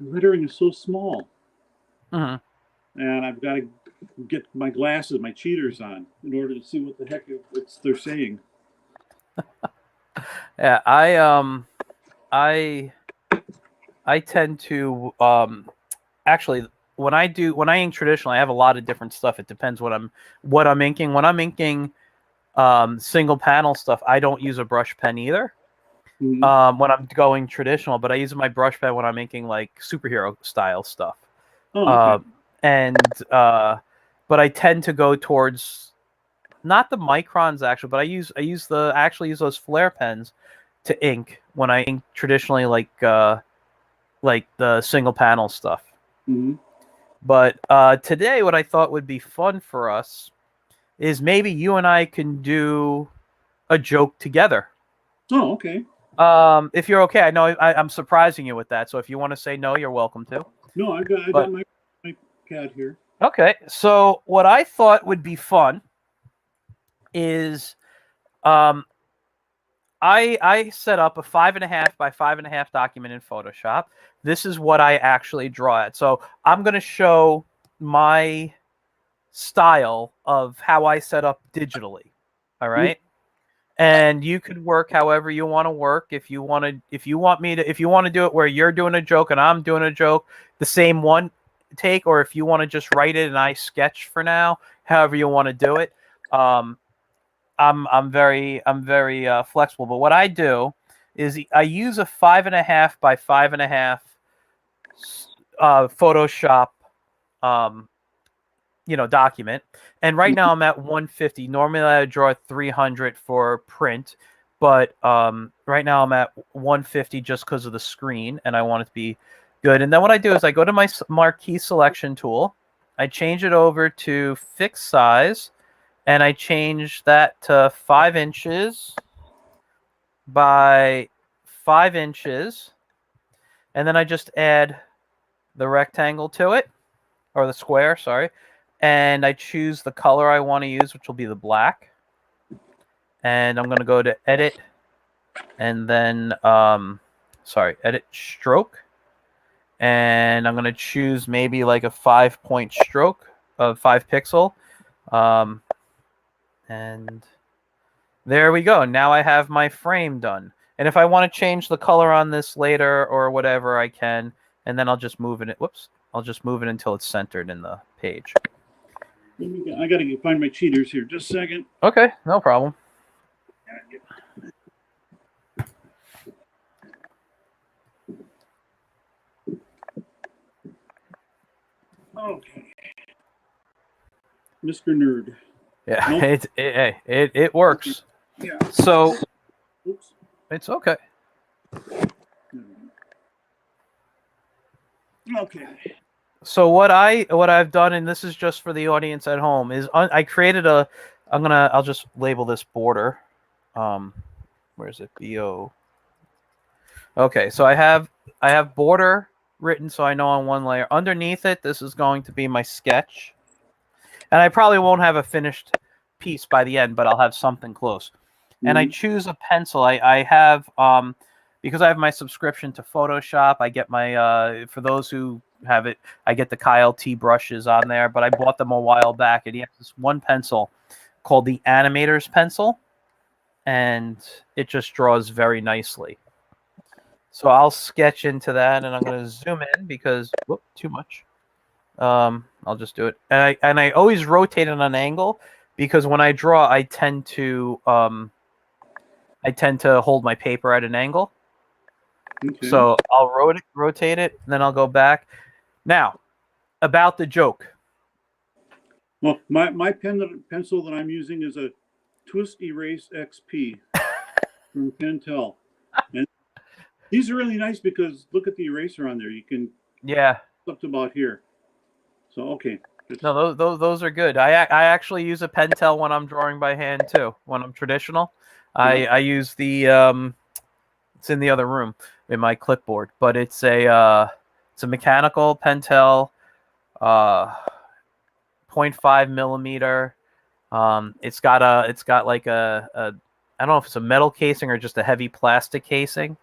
Speaker 2: the lettering is so small.
Speaker 1: Mm-hmm.
Speaker 2: And I've got to get my glasses, my cheaters on in order to see what the heck they're saying.
Speaker 1: Yeah, I tend to actually when I ink traditionally, I have a lot of different stuff. It depends what I'm inking. When I'm inking single panel stuff, I don't use a brush pen either. Mm-hmm. When I'm going traditional, but I use my brush pen when I'm inking like superhero style stuff.
Speaker 2: Oh, okay.
Speaker 1: But I tend to go towards not the microns actually, but I use those flare pens to ink when I ink traditionally, like the single panel stuff.
Speaker 2: Mm-hmm.
Speaker 1: But today, what I thought would be fun for us is maybe you and I can do a joke together.
Speaker 2: Oh, okay.
Speaker 1: If you're okay, I know I'm surprising you with that. So if you want to say no, you're welcome to.
Speaker 2: No, I got
Speaker 1: But
Speaker 2: my cat here.
Speaker 1: okay, so what I thought would be fun is um, I set up a 5.5 by 5.5 document in Photoshop. This is what I actually draw at. So I'm going to show my style of how I set up digitally. All right. And you could work however you want to work. If you want to do it where you're doing a joke and I'm doing a joke, the same one take, or if you want to just write it and I sketch for now, however you want to do it. I'm very flexible. But what I do is I use a 5.5 by 5.5 Photoshop document. And right now I'm at 150. Normally I draw 300 for print, but right now I'm at 150 just because of the screen, and I want it to be good. And then what I do is I go to my marquee selection tool, I change it over to fixed size, and I change that to 5 inches by 5 inches, and then I just add the rectangle to it, or the square, sorry, and I choose the color I want to use, which will be the black. And I'm going to go to edit, and then, edit stroke. And I'm going to choose maybe like a 5-point stroke of 5 pixel. And there we go. Now I have my frame done. And if I want to change the color on this later or whatever, I can. And then I'll just move it. Whoops. I'll just move it until it's centered in the page.
Speaker 2: I got to find my cheaters here. Just a second.
Speaker 1: Okay, no problem.
Speaker 2: Okay. Mr. Nerd.
Speaker 1: Yeah,
Speaker 2: Nope.
Speaker 1: it works.
Speaker 2: Yeah.
Speaker 1: So,
Speaker 2: Oops.
Speaker 1: it's okay.
Speaker 2: Okay.
Speaker 1: So what I've done, and this is just for the audience at home, is I created I'll just label this border. Where is it? BO. Okay, so I have border written, so I know on one layer. Underneath it, this is going to be my sketch, and I probably won't have a finished piece by the end, but I'll have something close. And I choose a pencil. I have because I have my subscription to Photoshop. I get my for those who have it, I get the Kyle T brushes on there, but I bought them a while back, and he has this one pencil called the Animator's pencil, and it just draws very nicely. So I'll sketch into that, and I'm going to zoom in because too much. I'll just do it, and I always rotate it on an angle because when I draw, I tend to hold my paper at an angle. Okay. So I'll rotate it, and then I'll go back. Now, about the joke.
Speaker 2: Well, my pencil that I'm using is a Twist Erase XP from Pentel. And these are really nice because look at the eraser on there. You can up to about here. So okay.
Speaker 1: No, those are good. I actually use a Pentel when I'm drawing by hand too. When I'm traditional, I use the it's in the other room in my clipboard, but it's a mechanical Pentel, 0.5 millimeter. It's got like a I don't know if it's a metal casing or just a heavy plastic casing,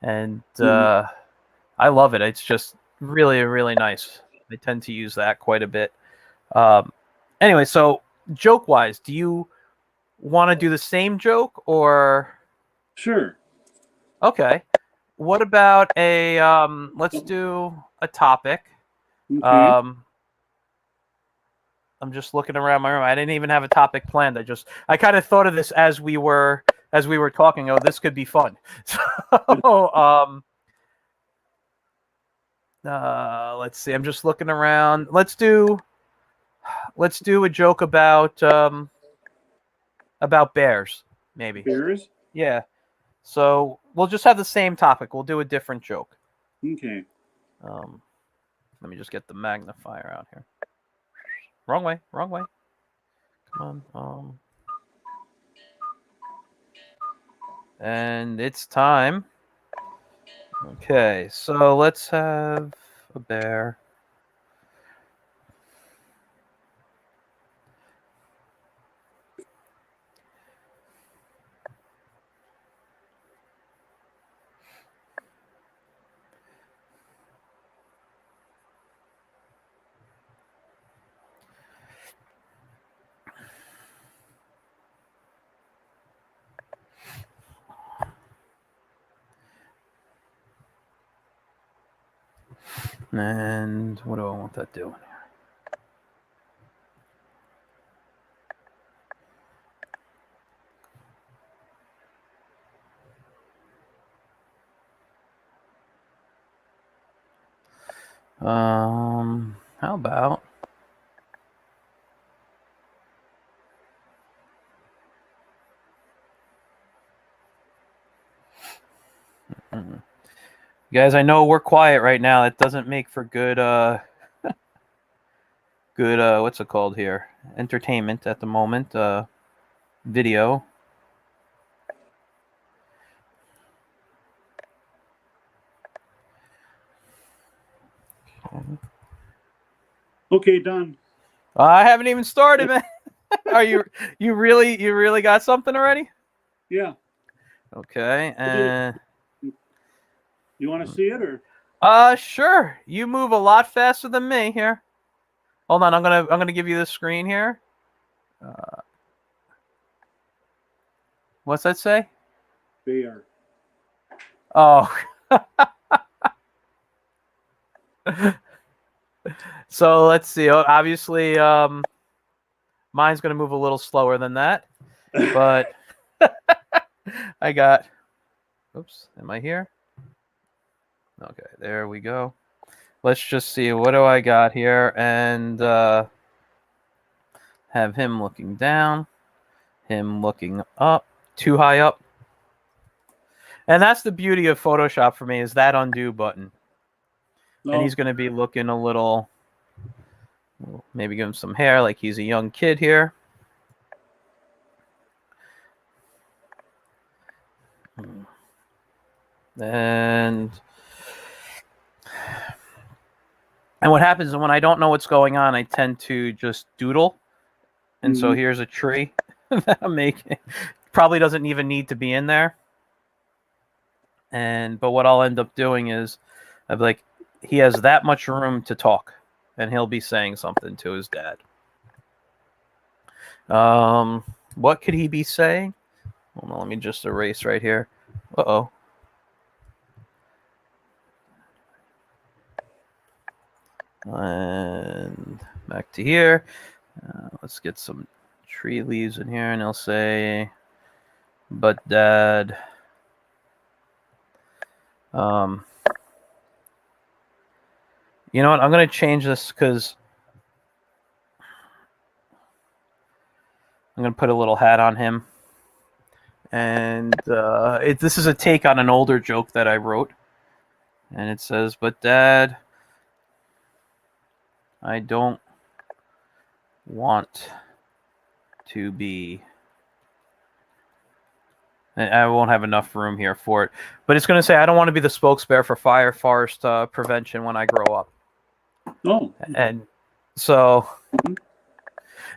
Speaker 1: and I love it. It's just really, really nice. I tend to use that quite a bit. Anyway, so joke-wise, do you want to do the same joke or?
Speaker 2: Sure.
Speaker 1: Okay. What about a let's do a topic.
Speaker 2: Okay.
Speaker 1: I'm just looking around my room. I didn't even have a topic planned. I kind of thought of this as we were talking. Oh, this could be fun. So let's see. I'm just looking around. Let's do a joke about bears, maybe.
Speaker 2: Bears?
Speaker 1: Yeah. So we'll just have the same topic. We'll do a different joke.
Speaker 2: Okay.
Speaker 1: Let me just get the magnifier out here. Wrong way. Wrong way. Come on. And it's time. Okay, so let's have a bear. And what do I want that doing here? How about guys, I know we're quiet right now. That doesn't make for good good what's it called here? Entertainment at the moment. Video.
Speaker 2: Okay, done.
Speaker 1: I haven't even started, man. Are you really got something already?
Speaker 2: Yeah.
Speaker 1: Okay.
Speaker 2: You want to see it or?
Speaker 1: Sure. You move a lot faster than me here. Hold on, I'm gonna give you the screen here. What's that say?
Speaker 2: Bear.
Speaker 1: Oh. So let's see. Obviously, mine's gonna move a little slower than that, but I got. Oops, am I here? Okay, there we go. Let's just see. What do I got here? And have him looking down, him looking up, too high up. And that's the beauty of Photoshop for me, is that undo button.
Speaker 2: No.
Speaker 1: And he's going to be looking a little, maybe give him some hair like he's a young kid here. And what happens is when I don't know what's going on, I tend to just doodle. And so here's a tree that I'm making. Probably doesn't even need to be in there. But what I'll end up doing is, I'll be like, he has that much room to talk, and he'll be saying something to his dad. What could he be saying? Hold on, let me just erase right here. Uh-oh. And back to here. Let's get some tree leaves in here, and he'll say, but Dad, you know what? I'm going to change this because I'm going to put a little hat on him. And this is a take on an older joke that I wrote. And it says, but Dad, I don't want to be... I won't have enough room here for it. But it's going to say, I don't want to be the spokesbear for fire forest prevention when I grow up.
Speaker 2: Oh.
Speaker 1: And so...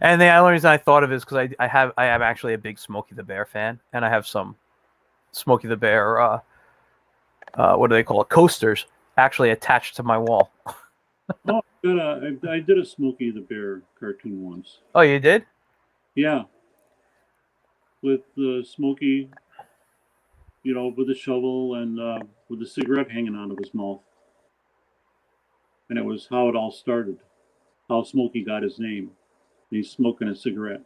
Speaker 1: And the only reason I thought of it is because I am actually a big Smokey the Bear fan, and I have some Smokey the Bear, what do they call it, coasters, actually attached to my wall.
Speaker 2: Oh, I did a Smokey the Bear cartoon once.
Speaker 1: Oh, you did?
Speaker 2: Yeah. With the Smokey, with the shovel and with the cigarette hanging out of his mouth. And it was how it all started, how Smokey got his name. He's smoking a cigarette.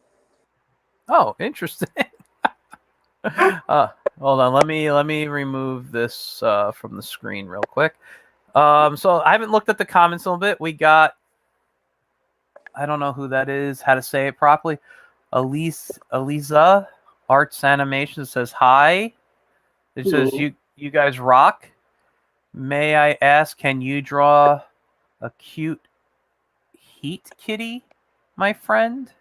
Speaker 1: Oh, interesting. Hold on, let me remove this from the screen real quick. So I haven't looked at the comments a little bit. We got, I don't know who that is, how to say it properly. Eliza Arts Animation says hi. It says you guys rock. May I ask, can you draw a cute heat kitty, my friend.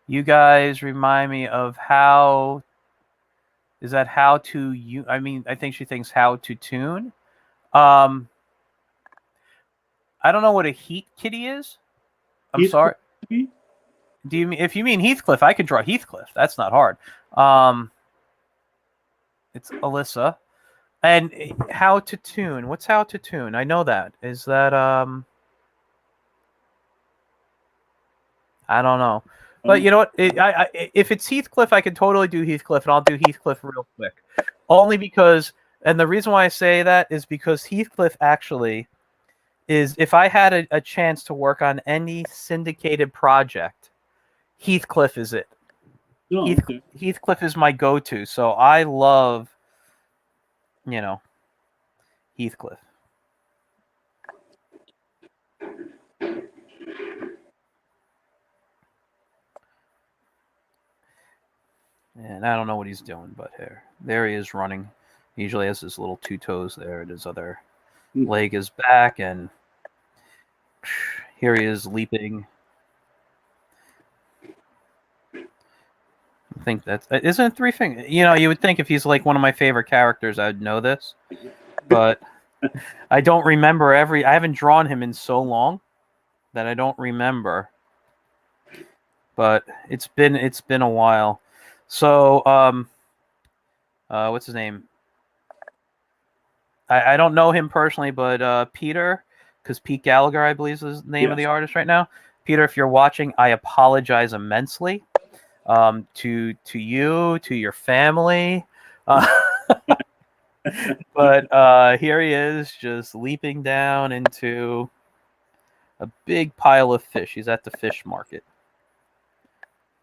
Speaker 1: You guys remind me of how. Is that how to you? I mean, I think she thinks how to tune. I don't know what a heat kitty is. I'm sorry. Do you mean if you mean Heathcliff? I could draw Heathcliff. That's not hard. It's Alyssa. And how to tune? What's how to tune? I know that. Is that I don't know. But you know what? If it's Heathcliff, I can totally do Heathcliff, and I'll do Heathcliff real quick. Only because, and the reason why I say that is because Heathcliff actually is, if I had a chance to work on any syndicated project, Heathcliff is it.
Speaker 2: Oh, okay.
Speaker 1: Heathcliff is my go-to. So I love, Heathcliff. And I don't know what he's doing, but there he is running. He usually has his little two toes there, and his other leg is back, and here he is leaping. I think that's isn't it three fingers? You would think if he's like one of my favorite characters, I'd know this, but I don't remember I haven't drawn him in so long that I don't remember. But it's been a while. So what's his name? I don't know him personally, but Peter, because Pete Gallagher, I believe, is the name of the artist right now. Peter, if you're watching, I apologize immensely. To you, to your family. But here he is, just leaping down into a big pile of fish. He's at the fish market.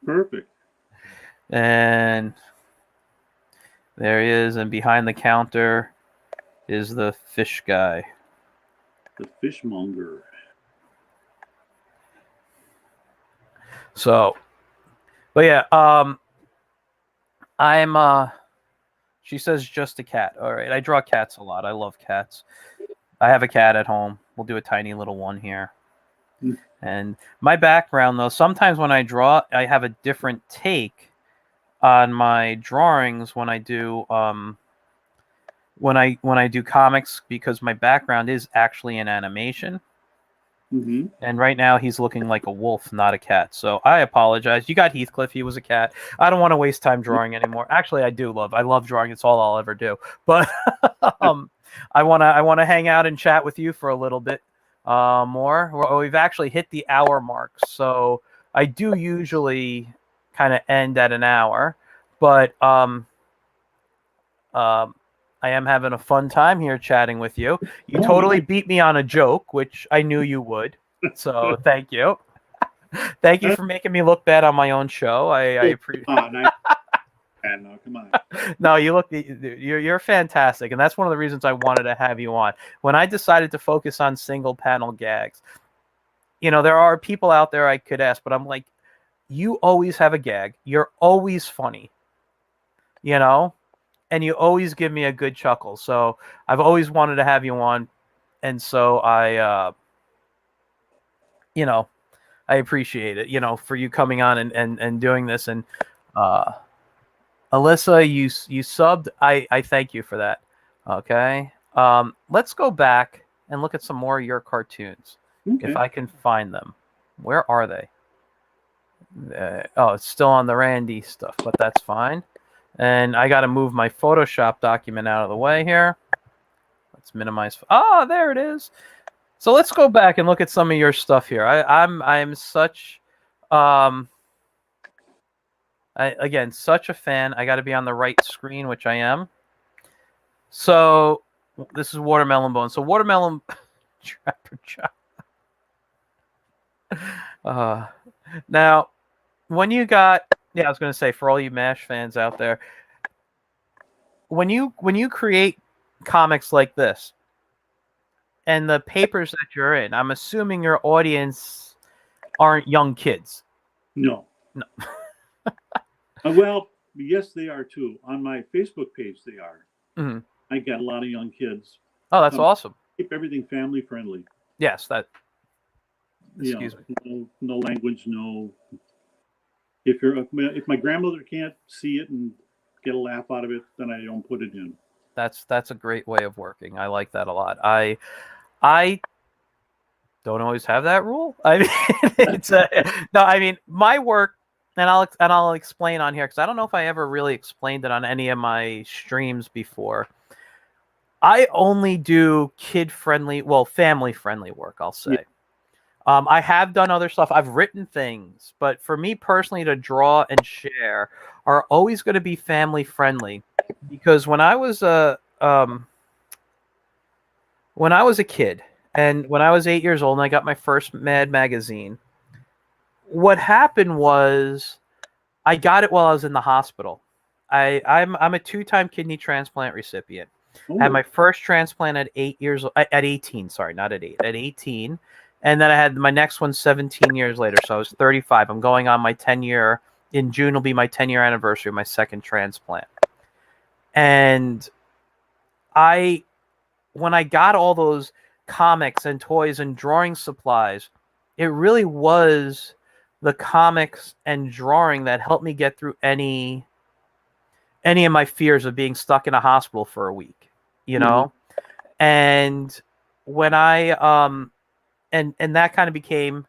Speaker 2: Perfect.
Speaker 1: And there he is, and behind the counter is the fish guy.
Speaker 2: The fishmonger.
Speaker 1: So, but yeah, I'm she says just a cat. All right, I draw cats a lot. I love cats. I have a cat at home. We'll do a tiny little one here. And my background, though, sometimes when I draw, I have a different take on my drawings when I do when I do comics, because my background is actually in animation.
Speaker 2: Mm-hmm.
Speaker 1: And right now he's looking like a wolf, not a cat. So I apologize. You got Heathcliff. He was a cat. I don't want to waste time drawing anymore. Actually, I love drawing. It's all I'll ever do. But I want to hang out and chat with you for a little bit more. We've actually hit the hour mark. So I do usually kind of end at an hour, but I am having a fun time here chatting with you. You totally beat me on a joke, which I knew you would. So thank you. Thank you for making me look bad on my own show. I appreciate.
Speaker 2: No, come on.
Speaker 1: No, you're fantastic, and that's one of the reasons I wanted to have you on. When I decided to focus on single panel gags, there are people out there I could ask, but I'm like, you always have a gag. You're always funny. And you always give me a good chuckle. So I've always wanted to have you on. And so I appreciate it, for you coming on and doing this. And Alyssa, you subbed. I thank you for that. Okay. Let's go back and look at some more of your cartoons.
Speaker 2: Okay.
Speaker 1: If I can find them. Where are they? It's still on the Randy stuff, but that's fine. And I got to move my Photoshop document out of the way here. Let's minimize. Oh, there it is. So let's go back and look at some of your stuff here. I'm such, again, such a fan. I got to be on the right screen, which I am. So this is Watermelon Bone. So Watermelon Trapper Chop. Now, when you got. Yeah, I was going to say, for all you MASH fans out there, when you create comics like this and the papers that you're in, I'm assuming your audience aren't young kids.
Speaker 2: No. Well, yes, they are too. On my Facebook page, they are.
Speaker 1: Mm-hmm.
Speaker 2: I got a lot of young kids.
Speaker 1: Oh, that's awesome.
Speaker 2: Keep everything family friendly.
Speaker 1: Yes, that.
Speaker 2: You
Speaker 1: Excuse me.
Speaker 2: no language, no. If my grandmother can't see it and get a laugh out of it, then I don't put it in.
Speaker 1: That's a great way of working. I like that a lot. I don't always have that rule. I mean, no. I mean, my work, and I'll explain on here because I don't know if I ever really explained it on any of my streams before. I only do kid-friendly, well, family-friendly work, I'll say.
Speaker 2: Yeah.
Speaker 1: I have done other stuff. I've written things, but for me personally, to draw and share are always going to be family-friendly, because when I was a kid, and when I was 8 years old, and I got my first Mad magazine, what happened was I got it while I was in the hospital. I'm a 2-time kidney transplant recipient. I had my first transplant at 8 years at 18, sorry, not at 8, at 18. And then I had my next one 17 years later. So I was 35. I'm going on my 10-year, in June will be my 10-year anniversary of my second transplant. And when I got all those comics and toys and drawing supplies, it really was the comics and drawing that helped me get through any of my fears of being stuck in a hospital for a week, you know? And when and that kind of became,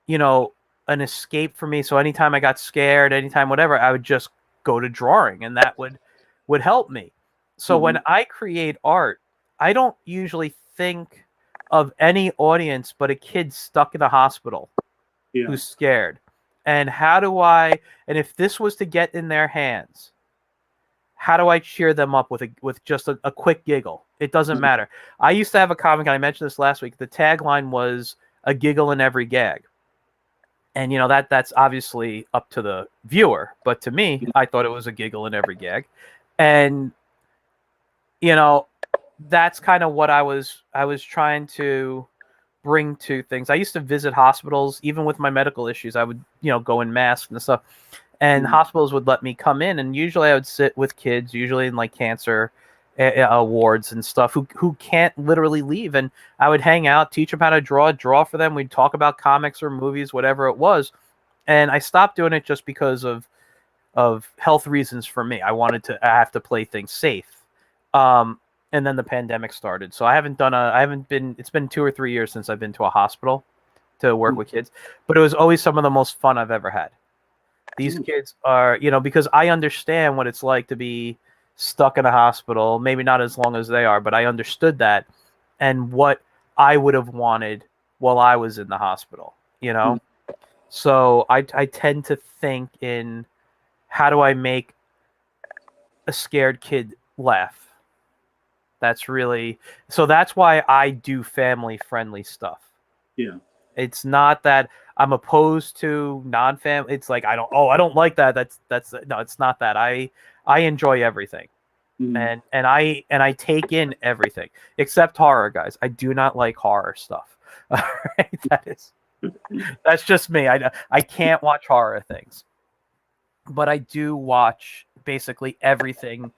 Speaker 1: an escape for me. So anytime I got scared, anytime whatever, I would just go to drawing, and that would help me. So when I create art, I don't usually think of any audience but a kid stuck in a hospital who's scared. And and if this was to get in their hands, how do I cheer them up with just a quick giggle? It doesn't matter. I used to have a comic, and I mentioned this last week. The tagline was "A giggle in every gag," and that's obviously up to the viewer. But to me, I thought it was a giggle in every gag, and that's kind of what I was trying to bring to things. I used to visit hospitals, even with my medical issues. I would go in masked and stuff. And hospitals would let me come in, and usually I would sit with kids, usually in like cancer wards and stuff, who can't literally leave. And I would hang out, teach them how to draw for them. We'd talk about comics or movies, whatever it was. And I stopped doing it just because of health reasons for me. I have to play things safe. And then the pandemic started. So it's been 2 or 3 years since I've been to a hospital to work with kids, but it was always some of the most fun I've ever had. These kids are, because I understand what it's like to be stuck in a hospital, maybe not as long as they are, but I understood that and what I would have wanted while I was in the hospital, So I tend to think in, how do I make a scared kid laugh? That's why I do family-friendly stuff.
Speaker 2: Yeah.
Speaker 1: It's not that I'm opposed to non-family. It's like I don't like that. No, it's not that. I enjoy everything, and I take in everything except horror, guys. I do not like horror stuff. All right, that's just me. I can't watch horror things, but I do watch basically everything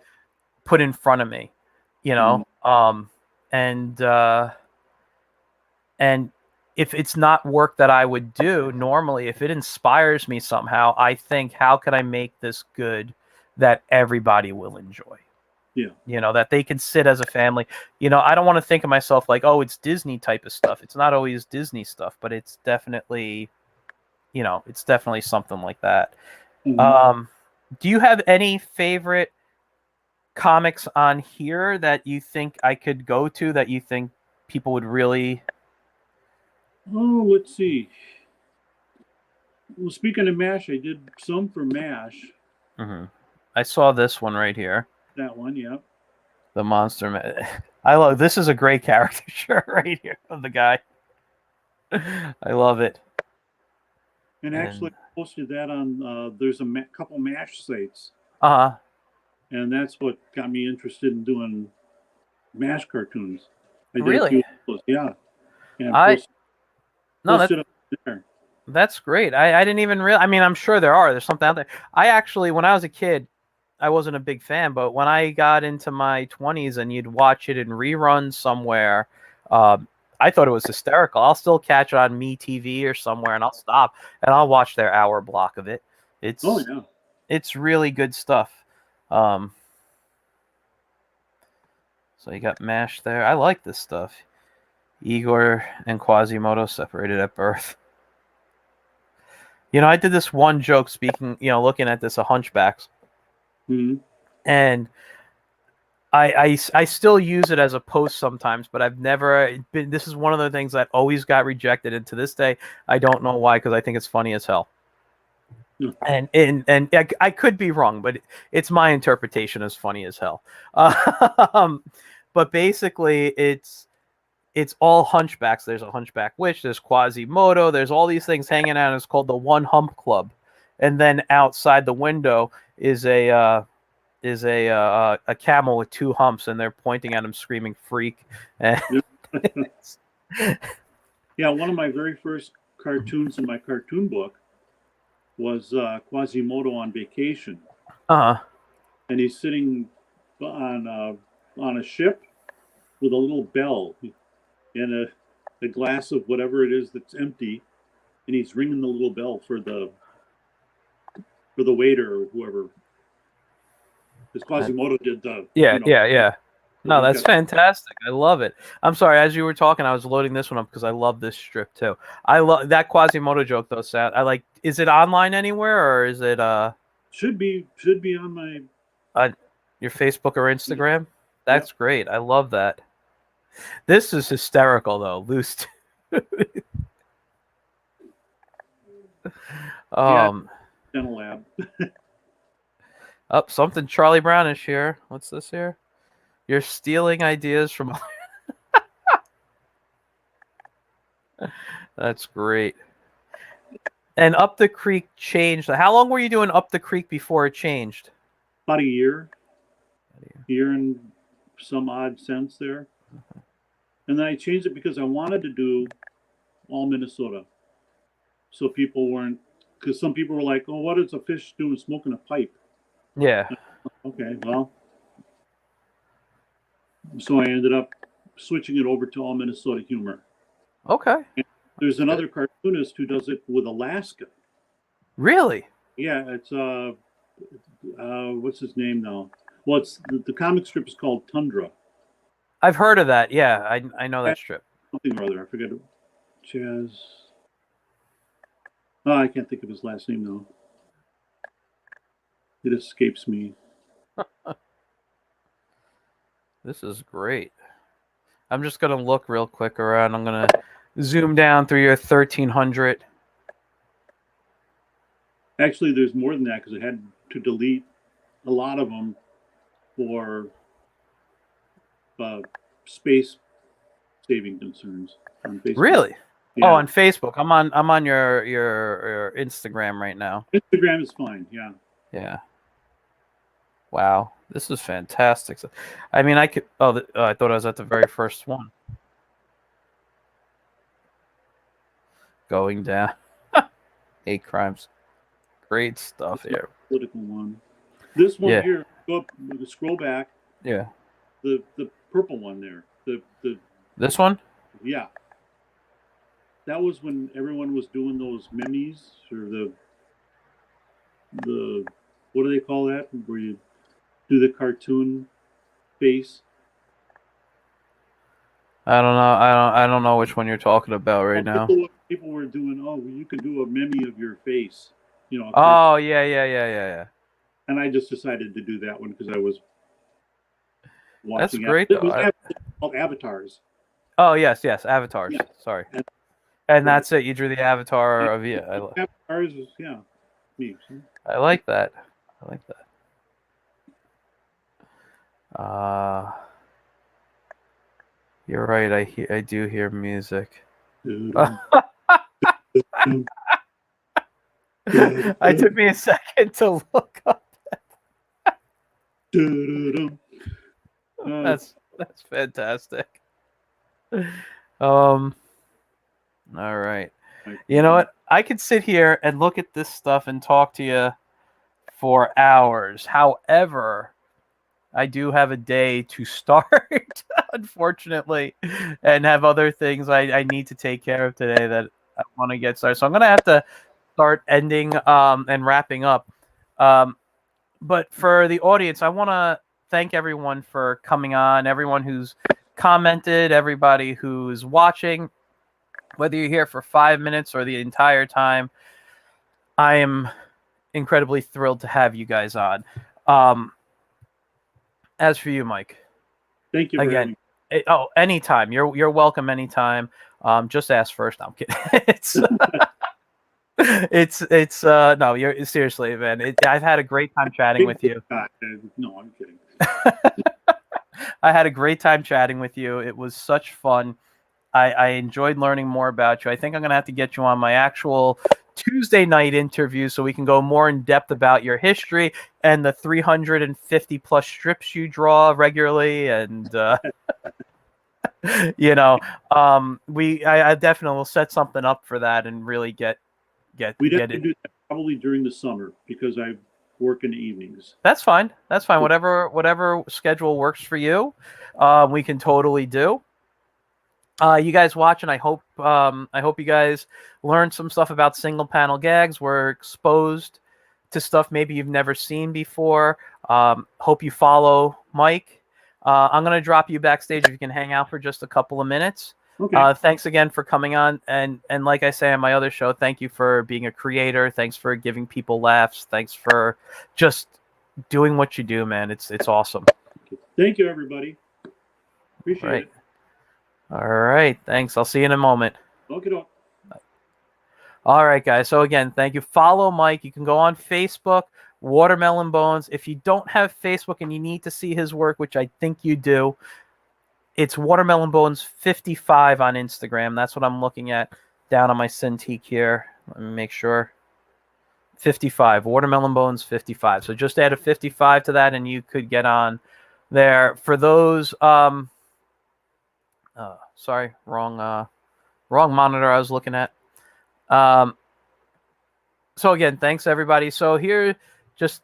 Speaker 1: put in front of me, and if it's not work that I would do normally, if it inspires me somehow, I think, how can I make this good that everybody will enjoy?
Speaker 2: Yeah.
Speaker 1: That they can sit as a family. I don't want to think of myself like, oh, it's Disney type of stuff. It's not always Disney stuff, but it's definitely, something like that. Do you have any favorite comics on here that you think I could go to, that you think people would really...
Speaker 2: Oh, let's see. Well, speaking of MASH, I did some for MASH.
Speaker 1: I saw this one right here.
Speaker 2: That one, yeah.
Speaker 1: The monster. I love this. Is a great caricature right here of the guy. I love it.
Speaker 2: And actually, I posted that on. There's a couple MASH sites. And that's what got me interested in doing MASH cartoons. I did
Speaker 1: really?
Speaker 2: Yeah.
Speaker 1: That's great. I didn't even realize. I mean, I'm sure there's something out there. I actually, when I was a kid, I wasn't a big fan, but when I got into my 20s and you'd watch it in reruns somewhere, I thought it was hysterical. I'll still catch it on MeTV or somewhere, and I'll stop and I'll watch their hour block of it.
Speaker 2: Oh
Speaker 1: It's
Speaker 2: yeah.
Speaker 1: it's really good stuff. So you got MASH there. I like this stuff. Igor and Quasimodo separated at birth. I did this one joke speaking, looking at this, Hunchbacks,
Speaker 2: Mhm.
Speaker 1: and I still use it as a post sometimes, but I've never been. This is one of the things that always got rejected, and to this day, I don't know why, because I think it's funny as hell.
Speaker 2: Yeah.
Speaker 1: And I could be wrong, but it's my interpretation as funny as hell. But basically, it's all hunchbacks. There's a hunchback witch. There's Quasimodo. There's all these things hanging out. And it's called the One Hump Club. And then outside the window is a camel with two humps, and they're pointing at him, screaming "freak."
Speaker 2: Yeah, one of my very first cartoons in my cartoon book was Quasimodo on vacation,
Speaker 1: Uh-huh.
Speaker 2: and he's sitting on a ship with a little bell and a glass of whatever it is that's empty, and he's ringing the little bell for the waiter or whoever. Because Quasimodo did the
Speaker 1: Yeah. No, that's
Speaker 2: got,
Speaker 1: fantastic. I love it. I'm sorry, as you were talking, I was loading this one up because I love this strip too. I love that Quasimodo joke though, Sat. I like. Is it online anywhere, or is it
Speaker 2: should be on my
Speaker 1: your Facebook or Instagram? That's great. I love that. This is hysterical though, loose.
Speaker 2: dental lab.
Speaker 1: Something Charlie Brownish here. What's this here? You're stealing ideas from. That's great. And Up the Creek changed. How long were you doing Up the Creek before it changed?
Speaker 2: About a year and some odd cents there. And then I changed it because I wanted to do all Minnesota. So people weren't, because some people were like, oh, what is a fish doing smoking a pipe?
Speaker 1: Yeah.
Speaker 2: Okay, well. So I ended up switching it over to all Minnesota humor.
Speaker 1: Okay.
Speaker 2: And there's another cartoonist who does it with Alaska.
Speaker 1: Really?
Speaker 2: Yeah, it's what's his name now? Well, it's the comic strip is called Tundra.
Speaker 1: I've heard of that. Yeah, I know that strip.
Speaker 2: Something or other. I forget it. Chaz. Oh, I can't think of his last name now. It escapes me.
Speaker 1: This is great. I'm just gonna look real quick around. I'm gonna zoom down through your 1300.
Speaker 2: Actually, there's more than that because I had to delete a lot of them for space saving concerns on Facebook.
Speaker 1: Really?
Speaker 2: Yeah.
Speaker 1: Oh, on Facebook. I'm on your Instagram right now.
Speaker 2: Instagram is fine. Yeah.
Speaker 1: Yeah. Wow, this is fantastic. I mean, I could. Oh, I thought I was at the very first one. Going down. Hate crimes. Great stuff here.
Speaker 2: Political one. This one here. Go up. Scroll back.
Speaker 1: Yeah.
Speaker 2: The purple one there. The
Speaker 1: This one.
Speaker 2: Yeah. That was when everyone was doing those memes or the what do they call that? Where you do the cartoon face.
Speaker 1: I don't know. I don't know which one you're talking about right now.
Speaker 2: People were doing. Oh, you can do a meme of your face.
Speaker 1: Oh yeah.
Speaker 2: And I just decided to do that one because I was watching.
Speaker 1: That's great
Speaker 2: It
Speaker 1: though.
Speaker 2: was called avatars.
Speaker 1: Oh yes, avatars.
Speaker 2: Yeah.
Speaker 1: Sorry. And that's it. You drew the avatar of you.
Speaker 2: Avatars is me.
Speaker 1: I like that. You're right. I do hear music. It took me a second to look up. That's fantastic. All right. You know what? I could sit here and look at this stuff and talk to you for hours. However, I do have a day to start, unfortunately, and have other things I need to take care of today that I want to get started. So I'm going to have to start ending and wrapping up. But for the audience, I want to thank everyone for coming on, everyone who's commented, everybody who's watching, whether you're here for 5 minutes or the entire time. I am incredibly thrilled to have you guys on. As for you, Mike,
Speaker 2: Thank you for having me.
Speaker 1: Anytime. You're welcome anytime. Just ask first. No, I'm kidding. it's no, you're seriously, man. I've had a great time chatting with you.
Speaker 2: No, I'm kidding.
Speaker 1: I had a great time chatting with you. It was such fun. I enjoyed learning more about you. I think I'm going to have to get you on my actual Tuesday night interview so we can go more in depth about your history and the 350 plus strips you draw regularly. And, you know, I definitely will set something up for that and really get
Speaker 2: We'd have
Speaker 1: it.
Speaker 2: to do that probably during the summer because I work in the evenings.
Speaker 1: That's fine. That's fine. Whatever schedule works for you, we can totally do. You guys watching, I hope you guys learned some stuff about single panel gags. We're exposed to stuff maybe you've never seen before. Hope you follow Mike. I'm going to drop you backstage if you can hang out for just a couple of minutes.
Speaker 2: Okay.
Speaker 1: Thanks again for coming on. And like I say on my other show, thank you for being a creator. Thanks for giving people laughs. Thanks for just doing what you do, man. It's awesome.
Speaker 2: Thank you, everybody. Appreciate it.
Speaker 1: All right. Thanks. I'll see you in a moment.
Speaker 2: Okay.
Speaker 1: All right, guys. So again, thank you. Follow Mike. You can go on Facebook, Watermelon Bones. If you don't have Facebook and you need to see his work, which I think you do, it's Watermelon Bones 55 on Instagram. That's what I'm looking at down on my Cintiq here. Let me make sure. 55. Watermelon Bones 55. So just add a 55 to that, and you could get on there. For those... sorry, wrong monitor I was looking at. So again, thanks everybody. So here, just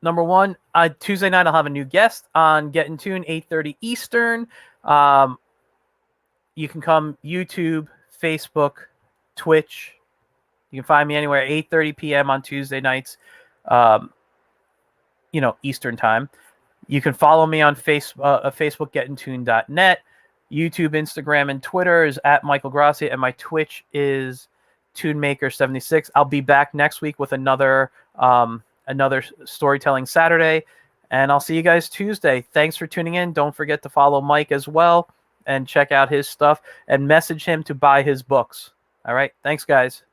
Speaker 1: number one, Tuesday night I'll have a new guest on Get in Tune, 8:30 Eastern. You can come YouTube, Facebook, Twitch. You can find me anywhere, 8:30 p.m. on Tuesday nights, Eastern time. You can follow me on Facebook, getintune.net. YouTube, Instagram, and Twitter is at Michael Grassi, and my Twitch is TuneMaker76. I'll be back next week with another Storytelling Saturday, and I'll see you guys Tuesday. Thanks for tuning in. Don't forget to follow Mike as well and check out his stuff and message him to buy his books. All right. Thanks, guys.